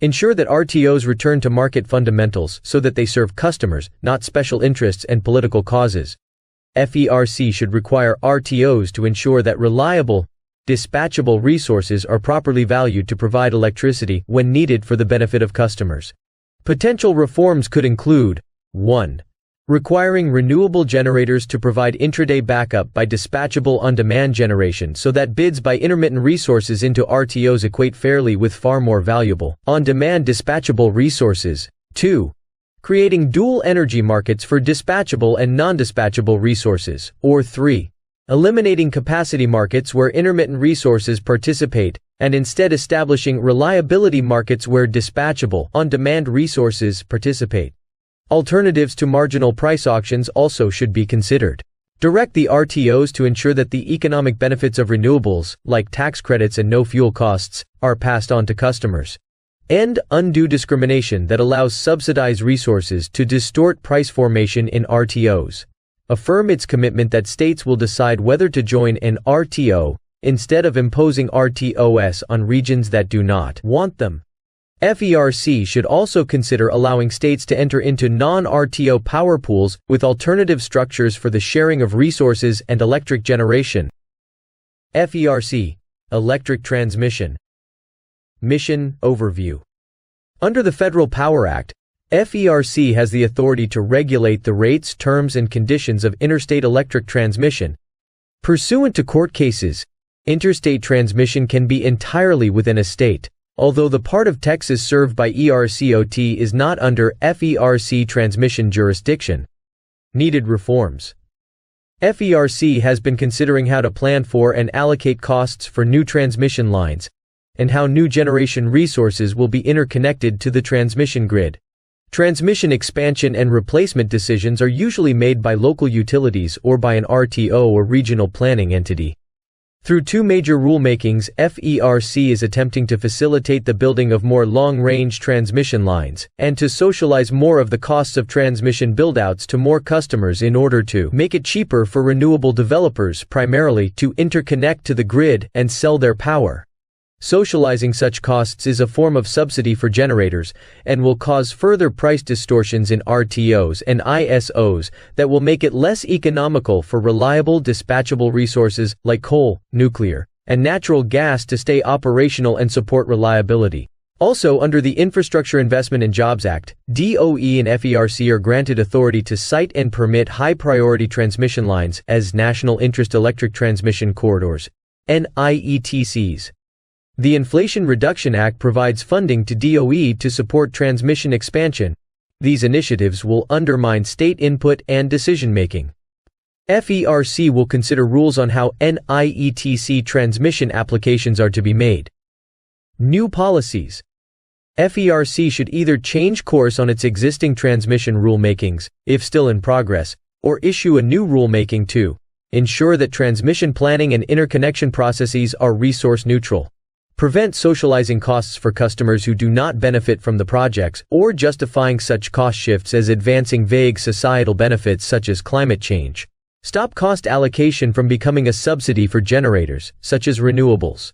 Ensure that RTOs return to market fundamentals so that they serve customers, not special interests and political causes. FERC should require RTOs to ensure that reliable, dispatchable resources are properly valued to provide electricity when needed for the benefit of customers. Potential reforms could include 1. Requiring renewable generators to provide intraday backup by dispatchable on-demand generation so that bids by intermittent resources into RTOs equate fairly with far more valuable, on-demand dispatchable resources. 2. Creating dual energy markets for dispatchable and non-dispatchable resources. Or 3. Eliminating capacity markets where intermittent resources participate, and instead establishing reliability markets where dispatchable, on-demand resources participate. Alternatives to marginal price auctions also should be considered. Direct the RTOs to ensure that the economic benefits of renewables, like tax credits and no fuel costs, are passed on to customers. End undue discrimination that allows subsidized resources to distort price formation in RTOs. Affirm its commitment that states will decide whether to join an RTO, instead of imposing RTOs on regions that do not want them. FERC should also consider allowing states to enter into non-RTO power pools with alternative structures for the sharing of resources and electric generation. FERC, Electric Transmission. Mission Overview. Under the Federal Power Act, FERC has the authority to regulate the rates, terms, and conditions of interstate electric transmission. Pursuant to court cases, interstate transmission can be entirely within a state, although the part of Texas served by ERCOT is not under FERC transmission jurisdiction. Needed reforms. FERC has been considering how to plan for and allocate costs for new transmission lines, and how new generation resources will be interconnected to the transmission grid. Transmission expansion and replacement decisions are usually made by local utilities or by an RTO or regional planning entity. Through two major rulemakings, FERC is attempting to facilitate the building of more long-range transmission lines, and to socialize more of the costs of transmission buildouts to more customers in order to make it cheaper for renewable developers primarily to interconnect to the grid and sell their power. Socializing such costs is a form of subsidy for generators, and will cause further price distortions in RTOs and ISOs that will make it less economical for reliable dispatchable resources like coal, nuclear, and natural gas to stay operational and support reliability. Also, under the Infrastructure Investment and Jobs Act, DOE and FERC are granted authority to site and permit high-priority transmission lines as National Interest Electric Transmission Corridors, NIETCs. The Inflation Reduction Act provides funding to DOE to support transmission expansion. These initiatives will undermine state input and decision-making. FERC will consider rules on how NIETC transmission applications are to be made. New policies. FERC should either change course on its existing transmission rulemakings, if still in progress, or issue a new rulemaking to ensure that transmission planning and interconnection processes are resource neutral. Prevent socializing costs for customers who do not benefit from the projects, or justifying such cost shifts as advancing vague societal benefits such as climate change. Stop cost allocation from becoming a subsidy for generators, such as renewables.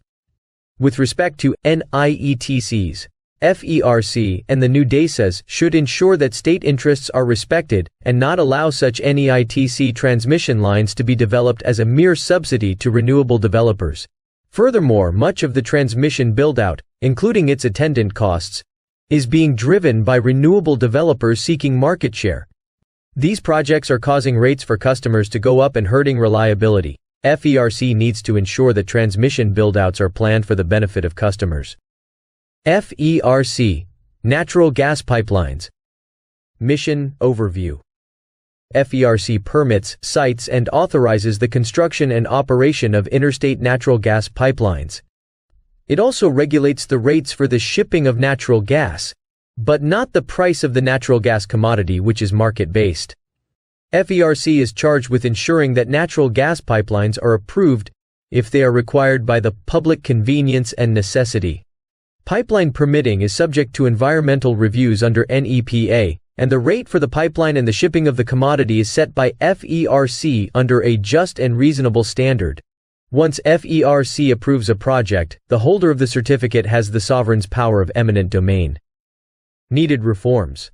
With respect to NIETCs, FERC and the new DESAs should ensure that state interests are respected, and not allow such NIETC transmission lines to be developed as a mere subsidy to renewable developers. Furthermore, much of the transmission build-out, including its attendant costs, is being driven by renewable developers seeking market share. These projects are causing rates for customers to go up and hurting reliability. FERC needs to ensure that transmission build-outs are planned for the benefit of customers. FERC, Natural Gas Pipelines. Mission Overview. FERC permits, sites, and authorizes the construction and operation of interstate natural gas pipelines. It also regulates the rates for the shipping of natural gas, but not the price of the natural gas commodity, which is market-based. FERC is charged with ensuring that natural gas pipelines are approved if they are required by the public convenience and necessity. Pipeline permitting is subject to environmental reviews under NEPA, and the rate for the pipeline and the shipping of the commodity is set by FERC under a just and reasonable standard. Once FERC approves a project, the holder of the certificate has the sovereign's power of eminent domain. Needed reforms.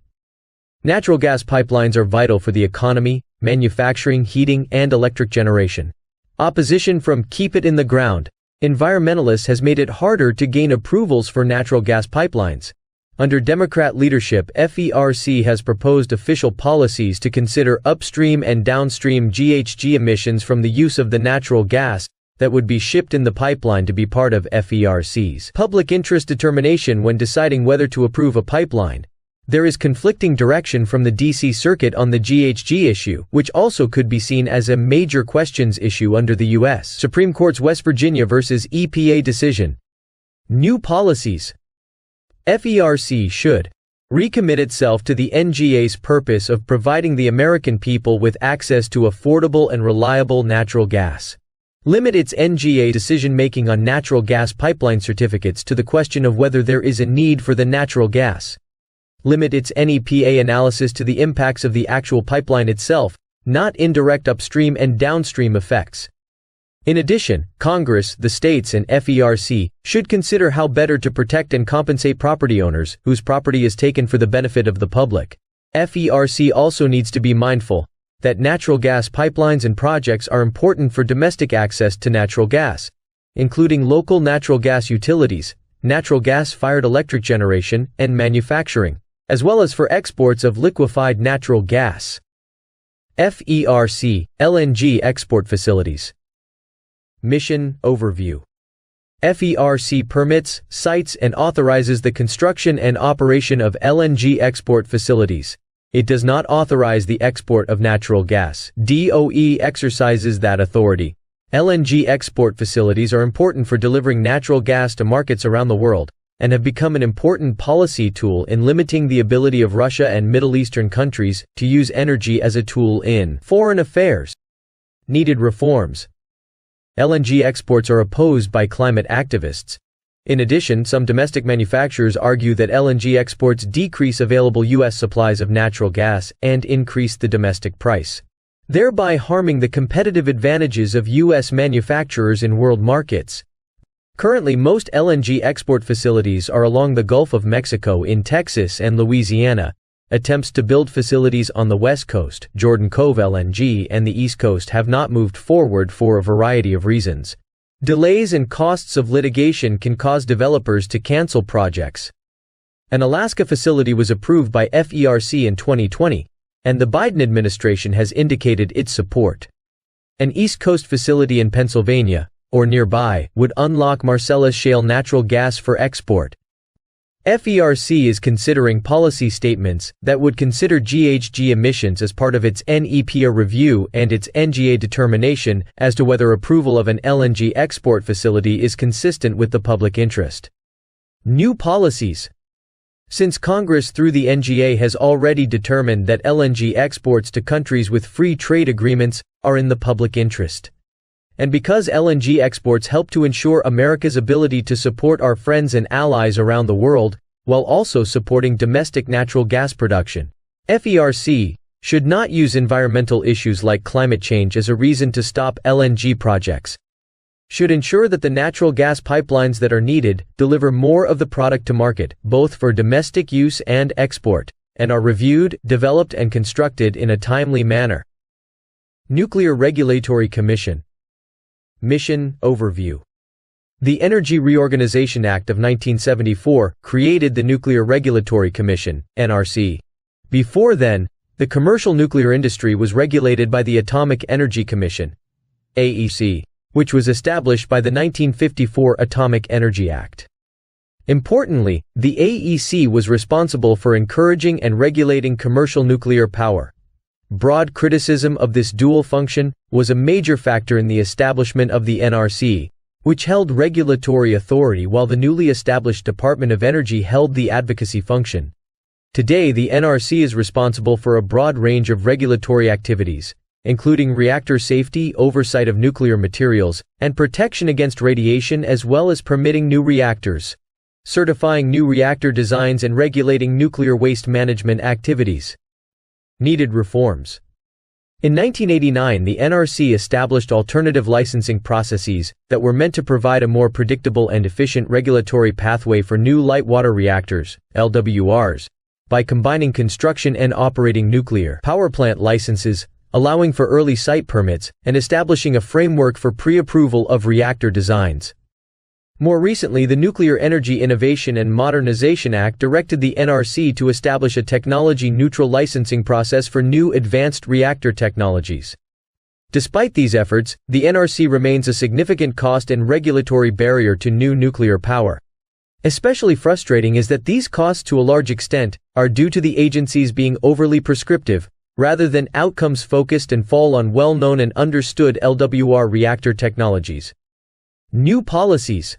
Natural gas pipelines are vital for the economy, manufacturing, heating, and electric generation. Opposition from Keep It in the Ground environmentalists has made it harder to gain approvals for natural gas pipelines. Under Democrat leadership, FERC has proposed official policies to consider upstream and downstream GHG emissions from the use of the natural gas that would be shipped in the pipeline to be part of FERC's public interest determination when deciding whether to approve a pipeline. There is conflicting direction from the D.C. Circuit on the GHG issue, which also could be seen as a major questions issue under the U.S. Supreme Court's West Virginia versus EPA decision. New policies. FERC should recommit itself to the NGA's purpose of providing the American people with access to affordable and reliable natural gas. Limit its NGA decision-making on natural gas pipeline certificates to the question of whether there is a need for the natural gas. Limit its NEPA analysis to the impacts of the actual pipeline itself, not indirect upstream and downstream effects. In addition, Congress, the states, and FERC should consider how better to protect and compensate property owners whose property is taken for the benefit of the public. FERC also needs to be mindful that natural gas pipelines and projects are important for domestic access to natural gas, including local natural gas utilities, natural gas-fired electric generation, and manufacturing, as well as for exports of liquefied natural gas. FERC, LNG export facilities. Mission Overview. FERC permits, sites, and authorizes the construction and operation of LNG export facilities. It does not authorize the export of natural gas. DOE exercises that authority. LNG export facilities are important for delivering natural gas to markets around the world, and have become an important policy tool in limiting the ability of Russia and Middle Eastern countries to use energy as a tool in foreign affairs. Needed reforms. LNG exports are opposed by climate activists. In addition, some domestic manufacturers argue that LNG exports decrease available U.S. supplies of natural gas and increase the domestic price, thereby harming the competitive advantages of U.S. manufacturers in world markets. Currently, most LNG export facilities are along the Gulf of Mexico in Texas and Louisiana. Attempts to build facilities on the West Coast, Jordan Cove LNG, and the East Coast have not moved forward for a variety of reasons. Delays and costs of litigation can cause developers to cancel projects. An Alaska facility was approved by FERC in 2020, and the Biden administration has indicated its support. An East Coast facility in Pennsylvania, or nearby, would unlock Marcellus Shale natural gas for export. FERC is considering policy statements that would consider GHG emissions as part of its NEPA review and its NGA determination as to whether approval of an LNG export facility is consistent with the public interest. New policies. Since Congress through the NGA has already determined that LNG exports to countries with free trade agreements are in the public interest. And because LNG exports help to ensure America's ability to support our friends and allies around the world, while also supporting domestic natural gas production, FERC should not use environmental issues like climate change as a reason to stop LNG projects. Should ensure that the natural gas pipelines that are needed deliver more of the product to market, both for domestic use and export, and are reviewed, developed, and constructed in a timely manner. Nuclear Regulatory Commission. Mission Overview. The Energy Reorganization Act of 1974 created the Nuclear Regulatory Commission, NRC. Before then, the commercial nuclear industry was regulated by the Atomic Energy Commission, AEC, which was established by the 1954 Atomic Energy Act. Importantly, the AEC was responsible for encouraging and regulating commercial nuclear power. Broad criticism of this dual function was a major factor in the establishment of the NRC, which held regulatory authority while the newly established Department of Energy held the advocacy function. Today, the NRC is responsible for a broad range of regulatory activities, including reactor safety, oversight of nuclear materials, and protection against radiation, as well as permitting new reactors, certifying new reactor designs, and regulating nuclear waste management activities. Needed reforms. In 1989, the NRC established alternative licensing processes that were meant to provide a more predictable and efficient regulatory pathway for new light water reactors, LWRs, by combining construction and operating nuclear power plant licenses, allowing for early site permits, and establishing a framework for pre-approval of reactor designs. More recently, the Nuclear Energy Innovation and Modernization Act directed the NRC to establish a technology-neutral licensing process for new advanced reactor technologies. Despite these efforts, the NRC remains a significant cost and regulatory barrier to new nuclear power. Especially frustrating is that these costs to a large extent are due to the agencies being overly prescriptive, rather than outcomes-focused, and fall on well-known and understood LWR reactor technologies. New policies.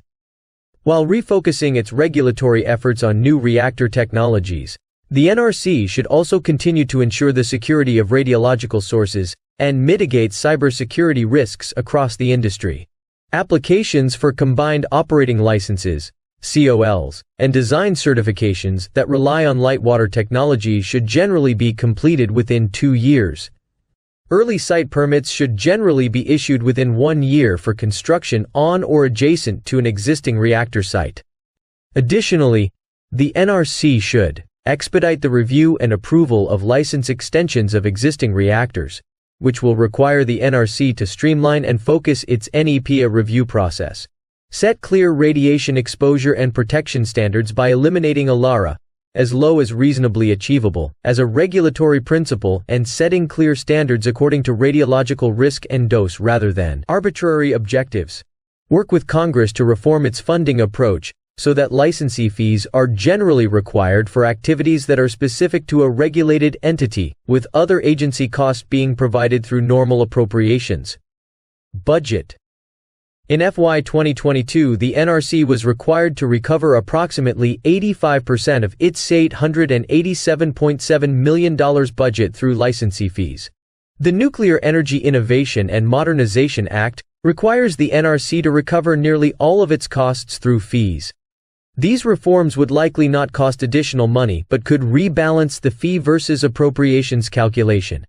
While refocusing its regulatory efforts on new reactor technologies, the NRC should also continue to ensure the security of radiological sources and mitigate cybersecurity risks across the industry. Applications for combined operating licenses, COLs, and design certifications that rely on light water technology should generally be completed within 2 years. Early site permits should generally be issued within 1 year for construction on or adjacent to an existing reactor site. Additionally, the NRC should expedite the review and approval of license extensions of existing reactors, which will require the NRC to streamline and focus its NEPA review process. Set clear radiation exposure and protection standards by eliminating ALARA, as low as reasonably achievable, as a regulatory principle, and setting clear standards according to radiological risk and dose rather than arbitrary objectives. Work with Congress to reform its funding approach, so that licensee fees are generally required for activities that are specific to a regulated entity, with other agency costs being provided through normal appropriations. Budget. In FY 2022, the NRC was required to recover approximately 85% of its $887.7 million budget through licensee fees. The Nuclear Energy Innovation and Modernization Act requires the NRC to recover nearly all of its costs through fees. These reforms would likely not cost additional money but could rebalance the fee versus appropriations calculation.